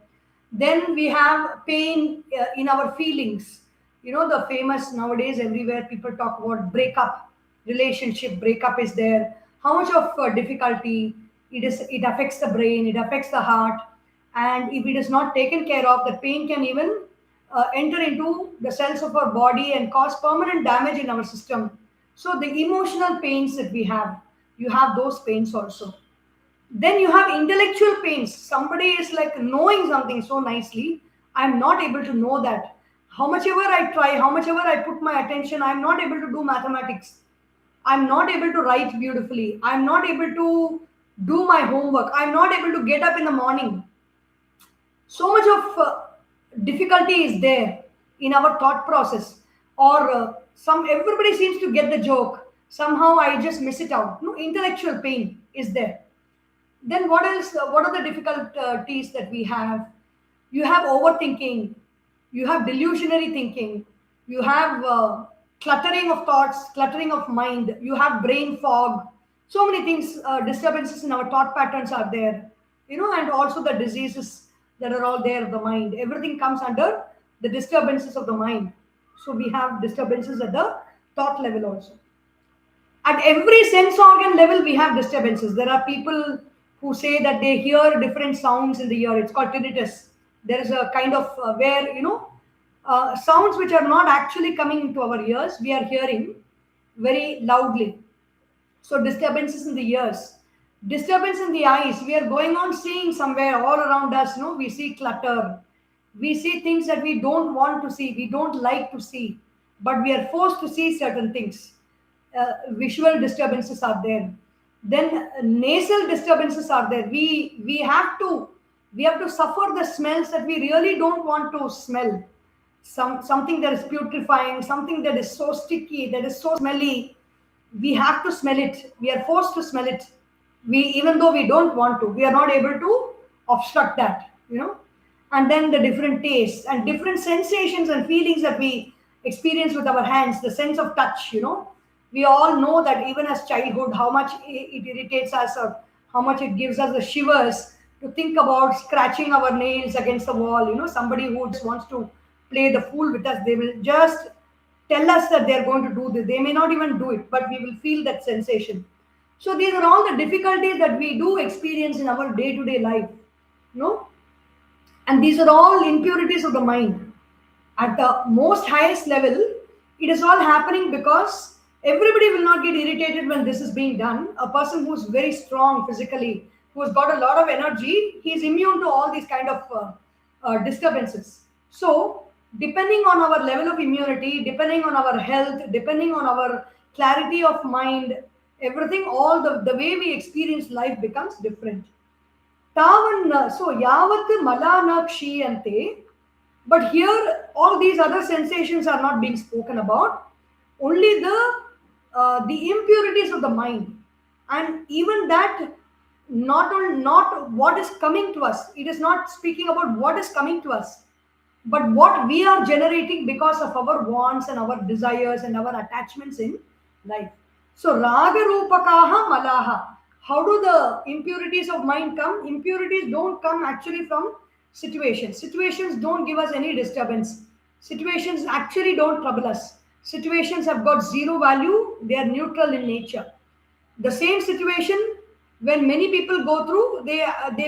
A: Then we have pain in our feelings. The famous nowadays everywhere people talk about breakup, relationship breakup is there. How much of difficulty it affects the brain, it affects the heart. And if it is not taken care of, the pain can even enter into the cells of our body and cause permanent damage in our system. So the emotional pains that we have, you have those pains also. Then you have intellectual pains. Somebody is like knowing something so nicely, I'm not able to know that. How much ever I try, how much ever I put my attention, I'm not able to do mathematics. I'm not able to write beautifully. I'm not able to do my homework. I'm not able to get up in the morning. So much of difficulty is there in our thought process. Or everybody seems to get the joke. Somehow I just miss it out. No, intellectual pain is there. Then what else? What are the difficulties that we have? You have overthinking. You have delusionary thinking. You have cluttering of thoughts, cluttering of mind. You have brain fog. So many things, disturbances in our thought patterns are there. And also the diseases that are all there of the mind. Everything comes under the disturbances of the mind. So we have disturbances at the thought level also. At every sense organ level, we have disturbances. There are people who say that they hear different sounds in the ear. It's called tinnitus. There is a kind of where, sounds which are not actually coming into our ears, we are hearing very loudly. So disturbances in the ears, disturbance in the eyes. We are going on seeing somewhere all around us. We see clutter. We see things that we don't want to see. We don't like to see, but we are forced to see certain things. Visual disturbances are there. Then nasal disturbances are there. We have to suffer the smells that we really don't want to smell. Something that is putrefying, something that is so sticky, that is so smelly, we have to smell it. We are forced to smell it. Even though we don't want to, we are not able to obstruct that. And then the different tastes and different sensations and feelings that we experience with our hands, the sense of touch. We all know that even as childhood, how much it irritates us, or how much it gives us the shivers to think about scratching our nails against the wall. Somebody who just wants to play the fool with us, they will just tell us that they're going to do this. They may not even do it, but we will feel that sensation. So these are all the difficulties that we do experience in our day-to-day life. You know, and these are all impurities of the mind. At the most highest level, it is all happening because everybody will not get irritated when this is being done. A person who's very strong physically, who has got a lot of energy, he is immune to all these kind of disturbances. So depending on our level of immunity, depending on our health, depending on our clarity of mind, everything, all the way we experience life becomes different. So yavat malana kshiyante, but here all these other sensations are not being spoken about. Only the impurities of the mind, and even that, not what is coming to us. It is not speaking about what is coming to us, but what we are generating because of our wants and our desires and our attachments in life. So raga rupakaha malaha. How do the impurities of mind come? Impurities don't come actually from situations. Situations don't give us any disturbance. Situations actually don't trouble us. Situations have got zero value. They are neutral in nature. The same situation, when many people go through, they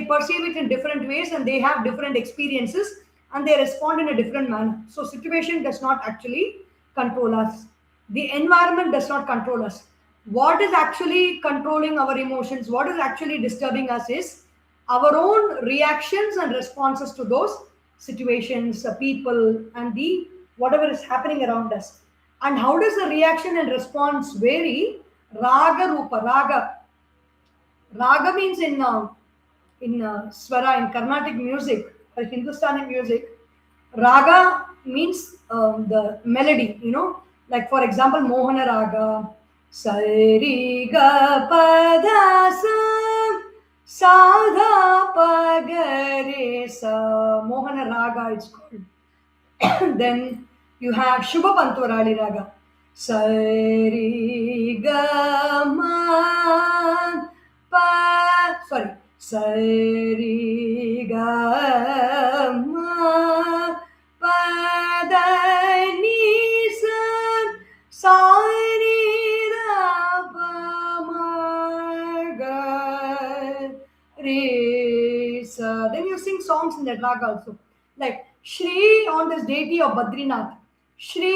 A: perceive it in different ways, and they have different experiences, and they respond in a different manner. So situation does not actually control us. The environment does not control us. What is actually controlling our emotions, what is actually disturbing us, is our own reactions and responses to those situations, people, and the whatever is happening around us. And how does the reaction and response vary? Raga rupa. Raga means in swara, in Carnatic music or Hindustani music. Raga means the melody. Like for example, Mohana Raga, Sari Ga Pada Sa Sadha Pagare Sa. Mohana Raga it's called. Then you have Shubha Pantwarali Raga. Sari Ga Ma Pa. Sorry. Sari Ga Ma Pa Da Ni Sa Sari Ra Pa Ma Ga Re Sa. Then you sing songs in that raga also. Like Shri on this deity of Badrinath. Shri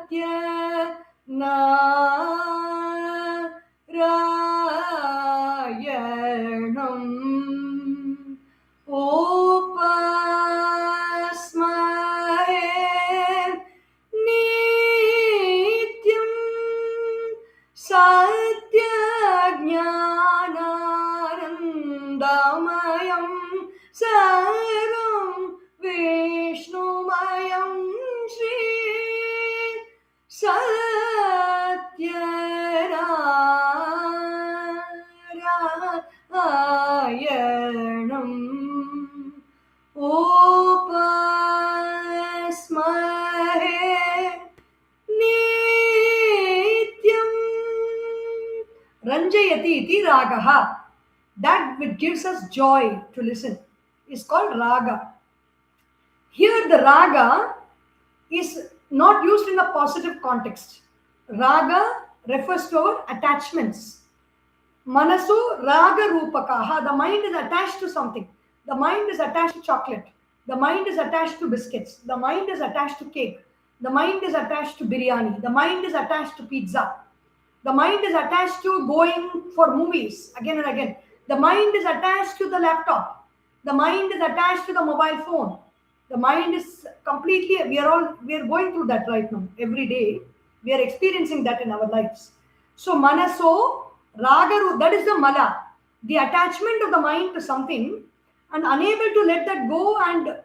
A: Satya Narayanam Upasmahe Nityam Satya Jnananandamayam Saram Vishnumayam Shri Satyanaranam Upasmahe Nityam Ranjayati iti ragaha. That which gives us joy to listen is called raga. Here the raga is not used in a positive context. Raga refers to our attachments. Manaso raga rupakaha. The mind is attached to something. The mind is attached to chocolate. The mind is attached to biscuits. The mind is attached to cake. The mind is attached to biryani. The mind is attached to pizza. The mind is attached to going for movies again and again. The mind is attached to the laptop. The mind is attached to the mobile phone. The mind is completely, we are going through that right now. Every day, we are experiencing that in our lives. So, manaso, ragaru, that is the mala, the attachment of the mind to something and unable to let that go. And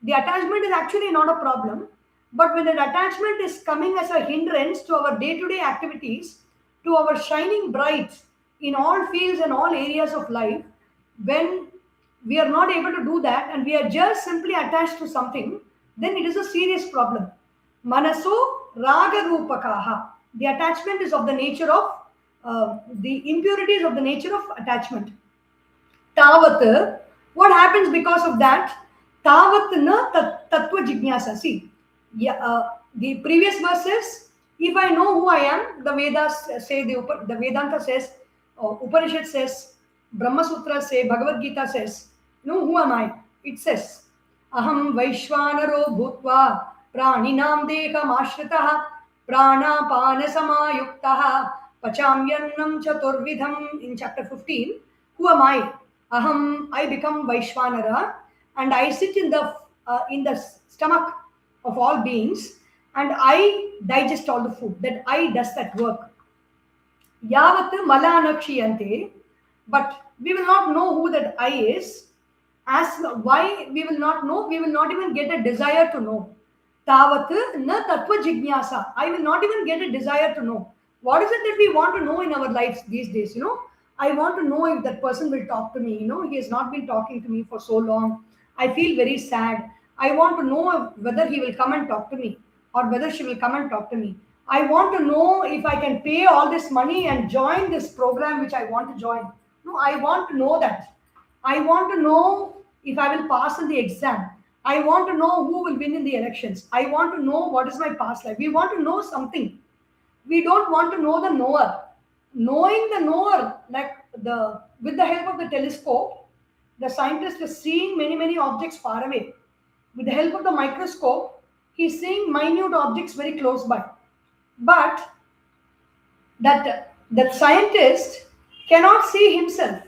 A: the attachment is actually not a problem. But when that attachment is coming as a hindrance to our day-to-day activities, to our shining bright in all fields and all areas of life, when we are not able to do that and we are just simply attached to something, then it is a serious problem. Manaso raga rupakaha. The attachment is of the nature of, the impurities of the nature of attachment. Tavat, what happens because of that? Tavat na tattva jignasa. See, the previous verses, if I know who I am, the Vedas say, the Vedanta says, Upanishad says, Brahma Sutra say, Bhagavad Gita says, who am I? It says, Aham Vaishvanaro Bhutva Praninam Dekam Ashritaha Pranapana Samayuktaha Pachamyannam Chaturvidham in chapter 15. Who am I? Aham, I become Vaishvanara and I sit in the stomach of all beings and I digest all the food. That I does that work. Yavat malanakshiyante, but we will not know who that I is. Why we will not know? We will not even get a desire to know. Tavat na tattva jignasa. I will not even get a desire to know. What is it that we want to know in our lives these days? I want to know if that person will talk to me. He has not been talking to me for so long. I feel very sad. I want to know whether he will come and talk to me or whether she will come and talk to me. I want to know if I can pay all this money and join this program which I want to join. No, I want to know that. I want to know if I will pass in the exam. I want to know who will win in the elections. I want to know what is my past life. We want to know something. We don't want to know the knower. Knowing the knower, with the help of the telescope, the scientist is seeing many, many objects far away. With the help of the microscope, he is seeing minute objects very close by. But that scientist cannot see himself.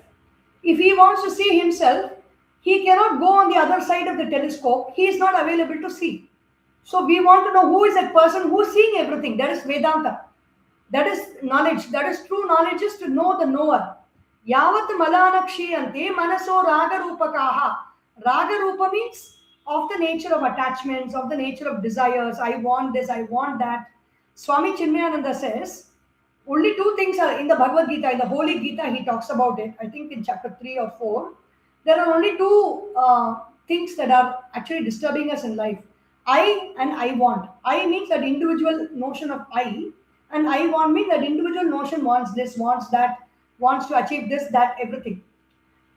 A: If he wants to see himself, he cannot go on the other side of the telescope. He is not available to see. So we want to know who is that person who is seeing everything. That is Vedanta. That is knowledge. That is true knowledge, is to know the knower. Yavat malanakshiyante manaso raga rupakaha. Raga rupa means of the nature of attachments, of the nature of desires. I want this, I want that. Swami Chinmayananda says, only two things are in the Bhagavad Gita, in the Holy Gita, he talks about it. I think in chapter 3 or 4, there are only two things that are actually disturbing us in life. I and I want. I means that individual notion of I, and I want means that individual notion wants this, wants that, wants to achieve this, that, everything.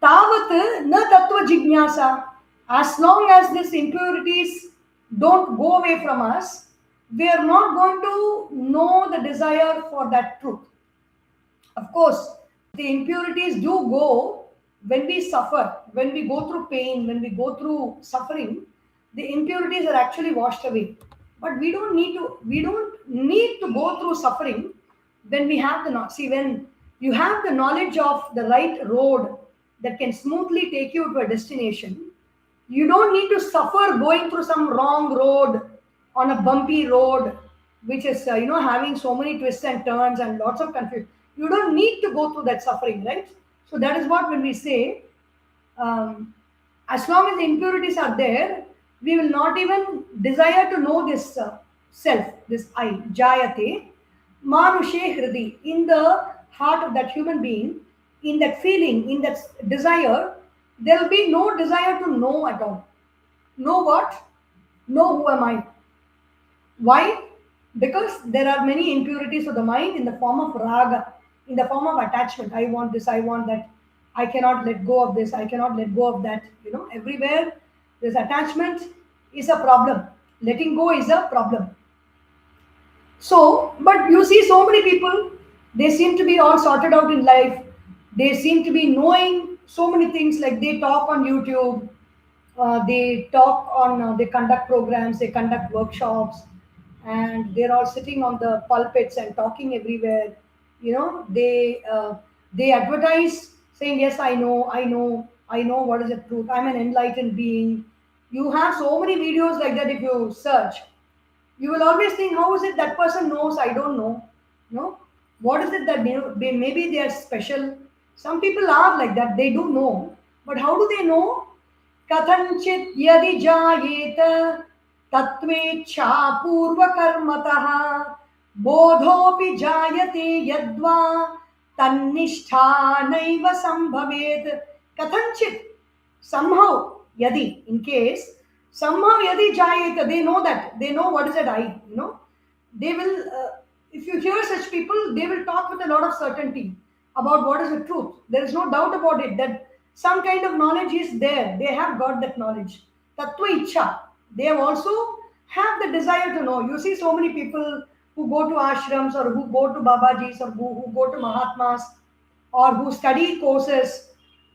A: Tavat na tattva jignasa. As long as these impurities don't go away from us, we are not going to know the desire for that truth. Of course, the impurities do go when we suffer, when we go through pain, when we go through suffering. The impurities are actually washed away. But we don't need to go through suffering when we have the knowledge. See, when you have the knowledge of the right road that can smoothly take you to a destination, you don't need to suffer going through some wrong road, on a bumpy road, which is having so many twists and turns and lots of confusion. You don't need to go through that suffering, right? So that is what when we say, as long as the impurities are there, we will not even desire to know this self, this I, jayate, manushe hridi, in the heart of that human being, in that feeling, in that desire, there will be no desire to know at all. Know what? Know who am I? Why? Because there are many impurities of the mind in the form of raga, in the form of attachment. I want this, I want that. I cannot let go of this, I cannot let go of that. Everywhere this attachment is a problem. Letting go is a problem. So, but you see so many people, they seem to be all sorted out in life. They seem to be knowing so many things, like they talk on YouTube, they conduct programs, they conduct workshops, and they're all sitting on the pulpits and talking everywhere. They advertise saying, yes, I know what is the truth. I'm an enlightened being. You have so many videos like that if you search. You will always think, how is it that person knows, I don't know. No, what is it that maybe they are special. Some people are like that, they do know, but how do they know? Kathanchit yadi jayeta tatvecha purvakarmatah bodhopi jayate yadva tannishtha naiva sambhavet. Kathanchit, somehow, yadi, in case, somehow yadi jayeta, they know that, they know what is it I, they will, if you hear such people, they will talk with a lot of certainty about what is the truth. There is no doubt about it that some kind of knowledge is there. They have got that knowledge. Tattva icha. They have also have the desire to know. You see so many people who go to ashrams or who go to Babajis or who go to Mahatmas or who study courses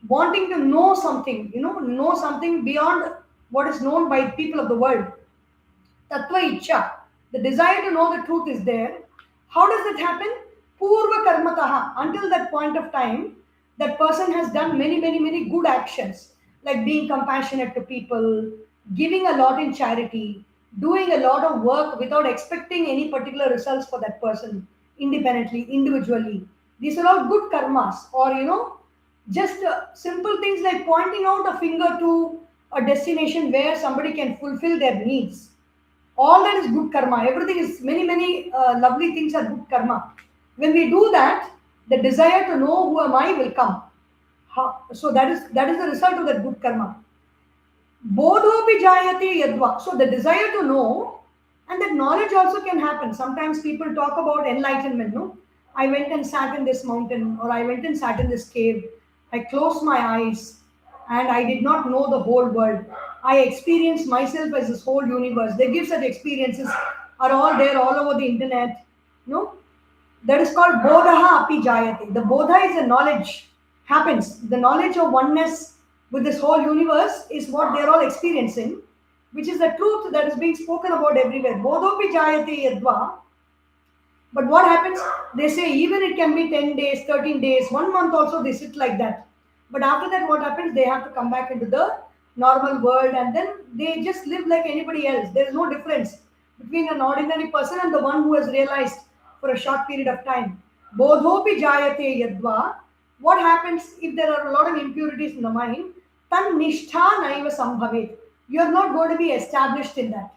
A: wanting to know something, know something beyond what is known by people of the world. Tattva Icha, the desire to know the truth is there. How does it happen? Purva Karmataha. Until that point of time, that person has done many, many, many good actions, like being compassionate to people, giving a lot in charity, doing a lot of work without expecting any particular results for that person, independently, individually. These are all good karmas, or just simple things like pointing out a finger to a destination where somebody can fulfill their needs. All that is good karma. Everything is many, many lovely things are good karma. When we do that, the desire to know who am I will come. So that is the result of that good karma. Bodhopi jayati yadva. So the desire to know, and that knowledge also can happen. Sometimes people talk about enlightenment. No, I went and sat in this mountain, or I went and sat in this cave. I closed my eyes and I did not know the whole world. I experienced myself as this whole universe. They give such experiences, are all there all over the internet. No, that is called bodha api jayate. The bodha is the knowledge happens. The knowledge of oneness with this whole universe is what they are all experiencing, which is the truth that is being spoken about everywhere. Bodhopi jayate yadva. But what happens? They say even it can be 10 days, 13 days, 1 month also they sit like that. But after that, what happens? They have to come back into the normal world and then they just live like anybody else. There is no difference between an ordinary person and the one who has realized for a short period of time. Bodhopi jayate yadva. What happens if there are a lot of impurities in the mind? Tan nishtha naiva sambhavet. You are not going to be established in that.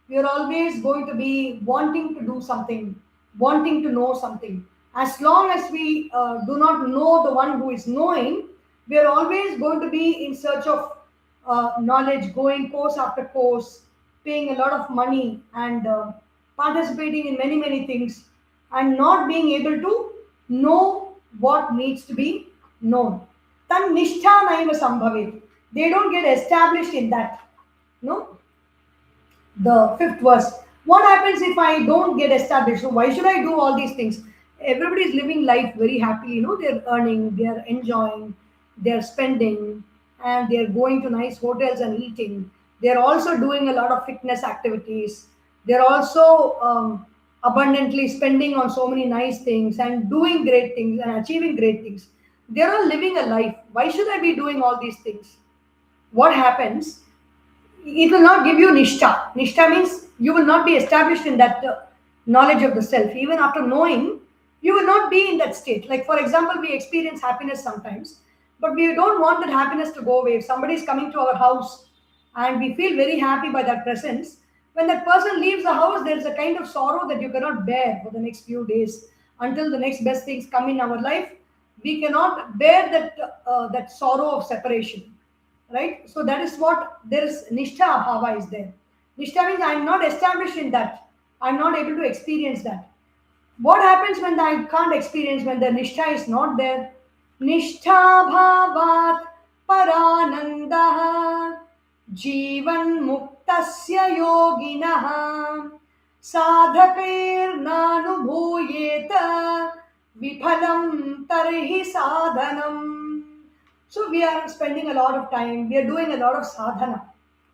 A: You're always going to be wanting to do something, wanting to know something. As long as we do not know the one who is knowing, we are always going to be in search of knowledge, going course after course, paying a lot of money and participating in many, many things, and not being able to know what needs to be known. Tan nishtha naiva sambhavet. They don't get established in that. No, the fifth verse. What happens if I don't get established? So why should I do all these things? Everybody is living life very happily. They're earning, they're enjoying, they're spending, and they're going to nice hotels and eating. They're also doing a lot of fitness activities. They're also abundantly spending on so many nice things and doing great things and achieving great things. They're all living a life. Why should I be doing all these things? What happens? It will not give you nishtha. Nishtha means you will not be established in that knowledge of the self. Even after knowing, you will not be in that state. Like, for example, we experience happiness sometimes, but we don't want that happiness to go away. If somebody is coming to our house and we feel very happy by that presence, when that person leaves the house, there is a kind of sorrow that you cannot bear for the next few days until the next best things come in our life. We cannot bear that sorrow of separation, right? So that is what there is. Nishtha abhava is there. Nishtha means I'm not established in that. I'm not able to experience that. What happens when I can't experience, when the nishtha is not there? Nishtha bhavat paranandah jivan muktasya yoginah sadhakairnanubhuyeta viphalam tarhi sadhanam. So we are spending a lot of time, we are doing a lot of sadhana.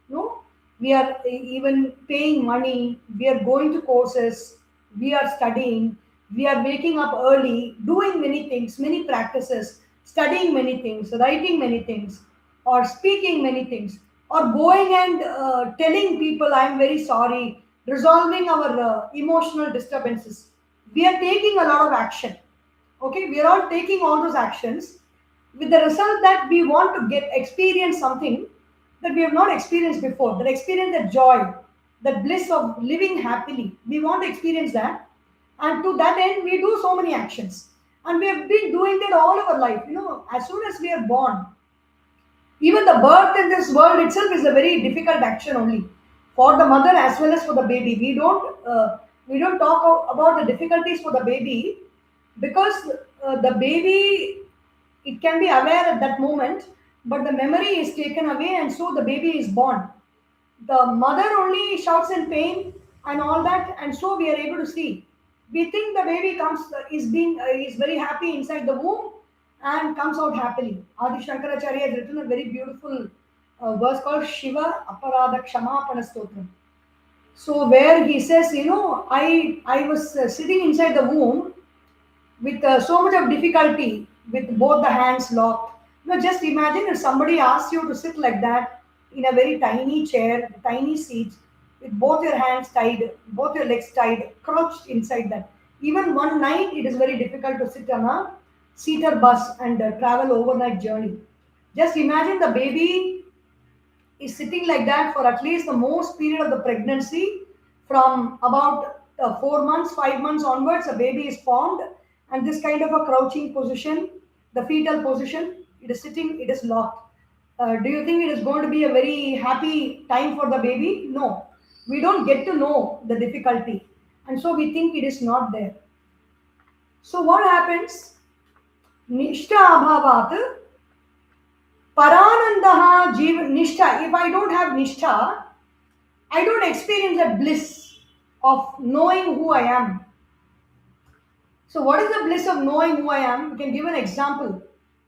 A: No, we are even paying money, we are going to courses, we are studying, we are waking up early, doing many things, many practices, studying many things, writing many things, or speaking many things, or going and telling people I am very sorry, resolving our emotional disturbances. We are taking a lot of action. Okay, we are all taking all those actions with the result that we want to get experience something that we have not experienced before, that experience that joy, that bliss of living happily. We want to experience that, and to that end we do so many actions, and we have been doing that all our life. As soon as we are born, even the birth in this world itself is a very difficult action only for the mother as well as for the baby. We don't talk about the difficulties for the baby, because the baby, it can be aware at that moment, but the memory is taken away, and so the baby is born. The mother only shouts in pain and all that, and so we are able to see. We think the baby comes is very happy inside the womb and comes out happily. Adi Shankaracharya has written a very beautiful verse called Shiva Aparadha Kshamapana Stotram. So where he says, I was sitting inside the womb with so much of difficulty, with both the hands locked. Just imagine if somebody asks you to sit like that in a very tiny chair, tiny seat, with both your hands tied, both your legs tied, crouched inside that. Even one night, it is very difficult to sit on a seater bus and travel overnight journey. Just imagine the baby is sitting like that for at least the most period of the pregnancy, from about 4 months, 5 months onwards. A baby is formed, and this kind of a crouching position, the fetal position, it is sitting, it is locked. Do you think it is going to be a very happy time for the baby? No, we don't get to know the difficulty, and so we think it is not there. So what happens? Nishta abhavat paranandaha jiva nishtha. If I don't have nishtha, I don't experience that bliss of knowing who I am. So what is the bliss of knowing who I am? We can give an example.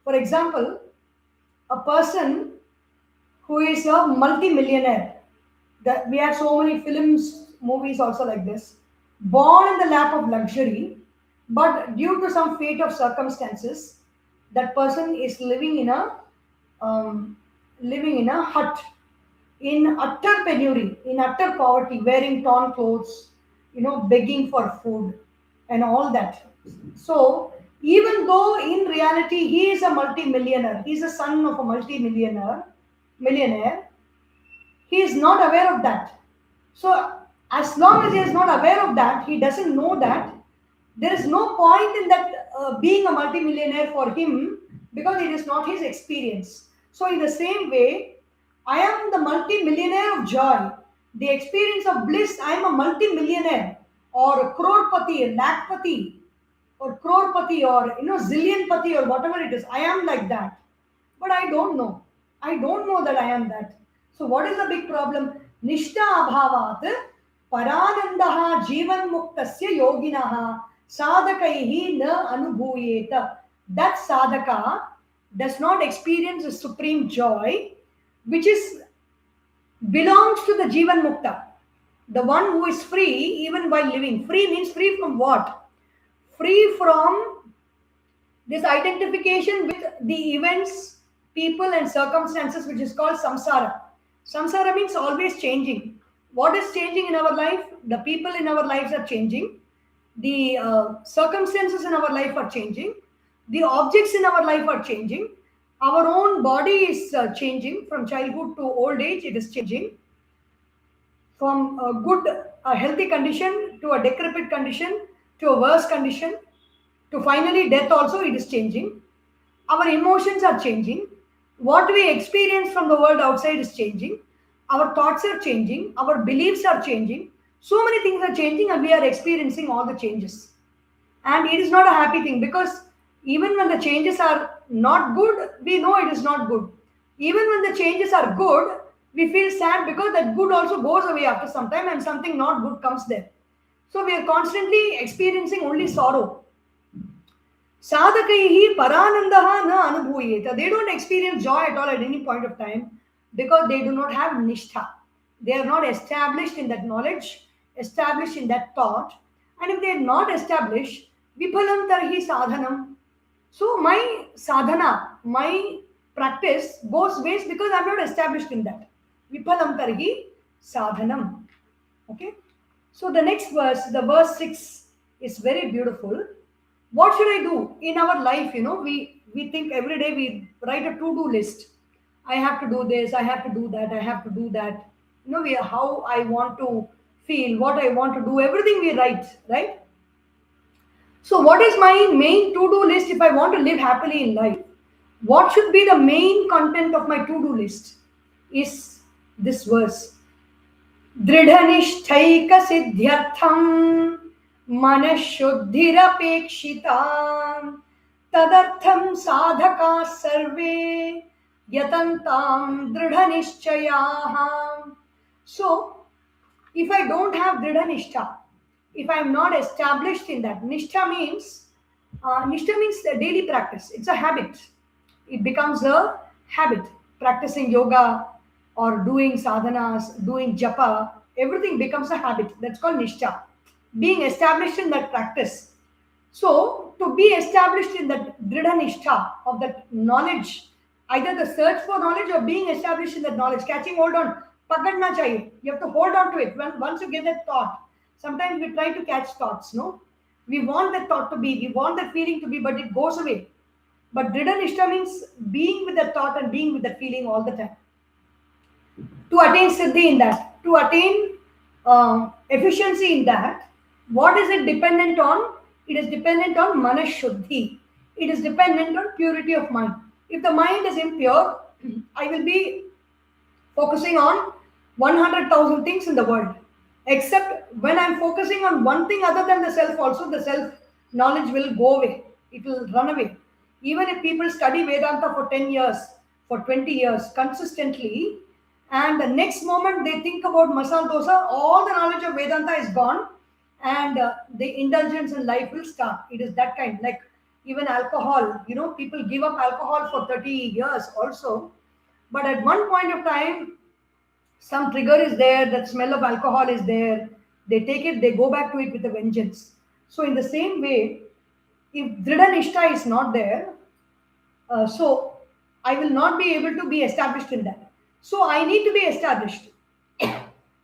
A: For example, a person who is a multi-millionaire. That we have so many films, movies also like this. Born in the lap of luxury, but due to some fate of circumstances, that person is living in a hut, in utter penury, in utter poverty, wearing torn clothes, begging for food and all that. So even though in reality he is a multi-millionaire, he is a son of a millionaire, he is not aware of that. So as long as he is not aware of that, he doesn't know that there is no point in that being a multi-millionaire for him, because it is not his experience. So in the same way, I am the multi-millionaire of joy. The experience of bliss, I am a multi-millionaire, or a crorepati, lakpati, or crorepati, or zillionpati, or whatever it is. I am like that. But I don't know. I don't know that I am that. So what is the big problem? Nishta abhavat paranandaha jivan muktasya yoginaha sadhakaihi na anubhuyeta. That sadhaka does not experience a supreme joy, which is belongs to the Jivan Mukta, the one who is free even while living. Free means free from what? Free from this identification with the events, people, and circumstances, which is called samsara. Samsara means always changing. What is changing in our life? The people in our lives are changing. The circumstances in our life are changing. The objects in our life are changing. Our own body is changing from childhood to old age. It is changing from a healthy condition to a decrepit condition to a worse condition to finally death. Also, it is changing. Our emotions are changing. What we experience from the world outside is changing. Our thoughts are changing. Our beliefs are changing. So many things are changing, and we are experiencing all the changes. And it is not a happy thing, because even when the changes are not good, we know it is not good. Even when the changes are good, we feel sad, because that good also goes away after some time and something not good comes there. So we are constantly experiencing only sorrow. Sadhakaihi paranandaha na anubhuyeta. They don't experience joy at all at any point of time because they do not have nishtha. They are not established in that knowledge, established in that thought. And if they are not established, vipalam tarhi sadhanam. So my sadhana, my practice goes waste because I'm not established in that. Vipalam tarhi sadhanam. Okay. So the next verse, the verse 6 is very beautiful. What should I do in our life? We think every day, we write a to-do list. I have to do this, I have to do that, I have to do that. How I want to feel, what I want to do, everything we write, right? So what is my main to-do list if I want to live happily in life? What should be the main content of my to-do list? Is this verse. दृढनिष्ठैकसिद्ध्यर्थं मनःशुद्धिरपेक्षिता तदर्थं साधकाः सर्वे यतन्तां दृढनिश्चयाः. So if I don't have dridhanishta, if I am not established in that, nishtha means the daily practice. It's a habit. It becomes a habit. Practicing yoga or doing sadhanas, doing japa, everything becomes a habit. That's called nishtha. Being established in that practice. So to be established in that dridhanishta of that knowledge, either the search for knowledge or being established in that knowledge, catching hold on, pakadna chahiye. You have to hold on to it. Once you get that thought, sometimes we try to catch thoughts, no? We want that thought to be, we want that feeling to be, but it goes away. But dridhanishta means being with that thought and being with that feeling all the time. To attain siddhi in that, to attain efficiency in that, what is it dependent on? It is dependent on Manah Shuddhi. It is dependent on purity of mind. If the mind is impure, I will be focusing on 100,000 things in the world. Except when I'm focusing on one thing other than the self, also the self knowledge will go away. It will run away. Even if people study Vedanta for 10 years, for 20 years consistently, and the next moment they think about masala dosa, all the knowledge of Vedanta is gone, and the indulgence in life will start. It is that kind. Like even alcohol, people give up alcohol for 30 years also, but at one point of time, some trigger is there, that smell of alcohol is there, they take it, they go back to it with a vengeance. So in the same way, if dridhanishta is not there, so I will not be able to be established in that. So I need to be established.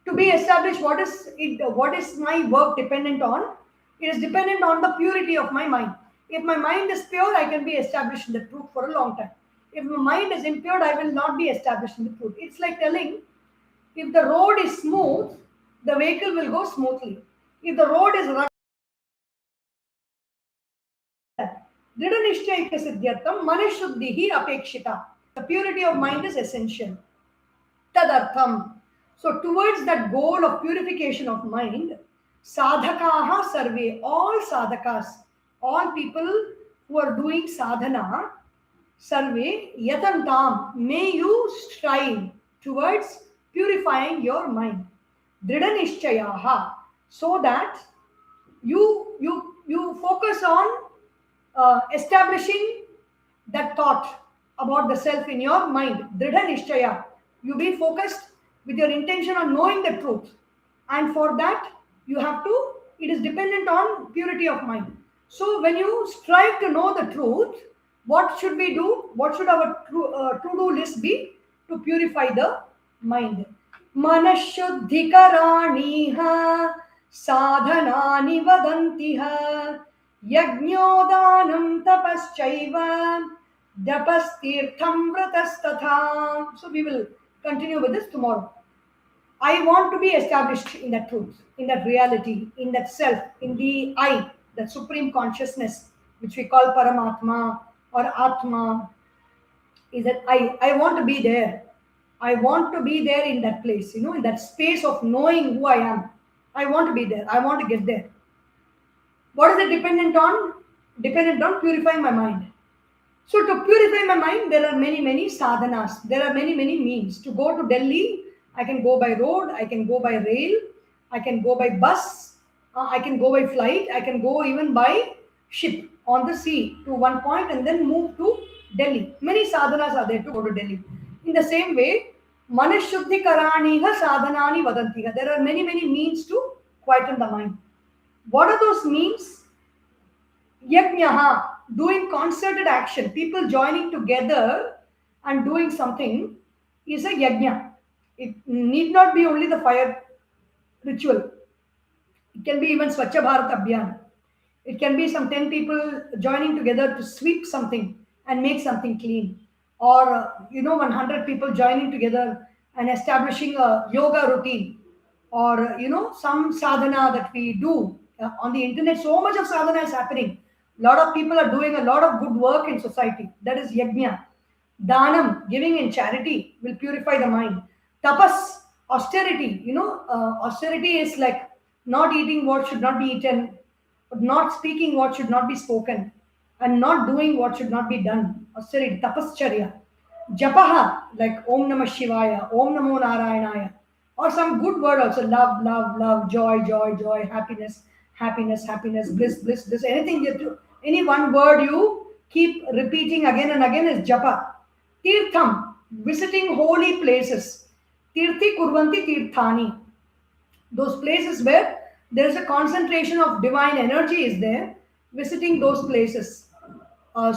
A: To be established, what is my work dependent on? It is dependent on the purity of my mind. If my mind is pure, I can be established in the truth for a long time. If my mind is impure, I will not be established in the truth. It's like telling, if the road is smooth, the vehicle will go smoothly. If the road is rugged, dridhanishtaika siddhyartham manashuddhihi apekshita. The purity of mind is essential. Tadartham. So towards that goal of purification of mind, sadhakaha sarve, all sadhakas, all people who are doing sadhana, sarve yatantam, may you strive towards purifying your mind. Dridhanishchayaha, so that you focus on establishing that thought about the self in your mind. Dridhanishchaya, you be focused with your intention on knowing the truth, and for that it is dependent on purity of mind. So when you strive to know the truth, what should we do? What should our to-do list be to purify the mind? Manashuddhikaraniha sadhanani vadantiha yajñodanam tapaschaiva dapastirtham vratastatha. So we will continue with this tomorrow. I want to be established in that truth, in that reality, in that self, in the I, that supreme consciousness, which we call Paramatma or Atma, is that I want to be there. I want to be there in that place, in that space of knowing who I am. I want to be there. I want to get there. What is it dependent on? Dependent on purifying my mind. So to purify my mind, there are many, many sadhanas. There are many, many means. To go to Delhi, I can go by road, I can go by rail, I can go by bus, I can go by flight, I can go even by ship on the sea to one point and then move to Delhi. Many sadhanas are there to go to Delhi. In the same way, Manashuddhikaraniha sadhanani vadantiha. There are many, many means to quieten the mind. What are those means? Yajnaha, doing concerted action, people joining together and doing something is a yajna. It need not be only the fire ritual. It can be even Swachha Bharat Abhiyan. It can be some 10 people joining together to sweep something and make something clean. Or, 100 people joining together and establishing a yoga routine. Or, some sadhana that we do on the internet. So much of sadhana is happening. A lot of people are doing a lot of good work in society. That is yajna. Danam, giving in charity, will purify the mind. Tapas, austerity. Austerity is like not eating what should not be eaten, but not speaking what should not be spoken, and not doing what should not be done. Austerity, tapascharya. Japaha, like Om Namah Shivaya, Om Namo Narayanaya, or some good word also, love, love, love, joy, joy, joy, happiness, happiness, happiness, bliss, bliss, bliss. Anything you do, any one word you keep repeating again and again is japa. Tirtham, visiting holy places. Tirthi kurvanti tirthani. Those places where there is a concentration of divine energy is there, visiting those places.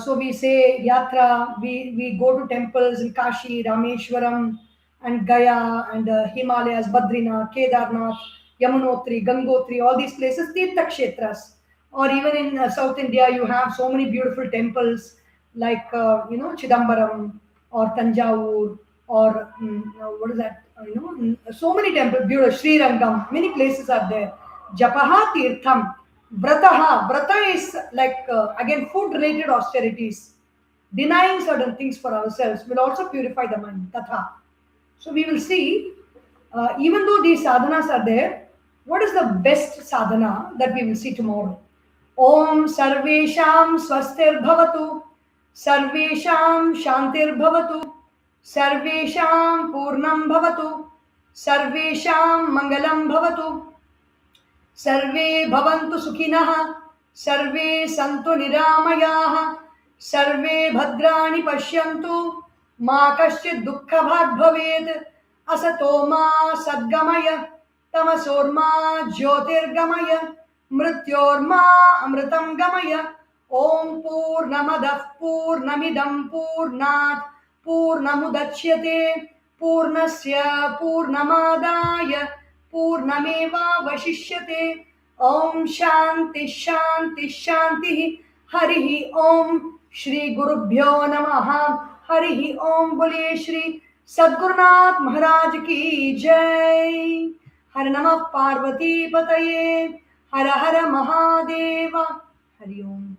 A: So we say yatra, we go to temples in Kashi, Rameshwaram, and Gaya, and Himalayas, Badrinath, Kedarnath, Yamunotri, Gangotri, all these places, Tirtha Kshetras. Or even in South India, you have so many beautiful temples like, Chidambaram or Tanjavur or what is that? So many temples, beautiful, Sri Rangam, many places are there. Japaha Tirtham. Vrataha. Vrata is like, again, food related austerities. Denying certain things for ourselves will also purify the mind. Tatha. So we will see, even though these sadhanas are there, what is the best sadhana that we will see tomorrow? Om Sarvesham Swastir Bhavatu, Sarvesham Shantir Bhavatu, Sarvesham Purnam Bhavatu, Sarvesham Mangalam Bhavatu, सर्वे भवन्तु सुखिनः, सर्वे सन्तु निरामयाः, सर्वे भद्राणि पश्यन्तु, मा कश्चित् दुःखभाग् भवेत्, असतो मा सद्गमय, तमसोर्मा ज्योतिर्गमय, मृत्योर्मा अमृतं गमय. ॐ पूर्णमदः पूर्णमिदं पूर्णात् पूर्णमुदच्यते, पूर्णस्य पूर्णमादाय पूर्णमेवावशिष्यते. ओम शांति शांति शांति. हरि ओम. श्री गुरुभ्यो नमः. हरि ओम. बोलिए श्री सद्गुरुनाथ महाराज की जय. हर नमः पार्वती पतये. हर हर महादेव. हरि ओम.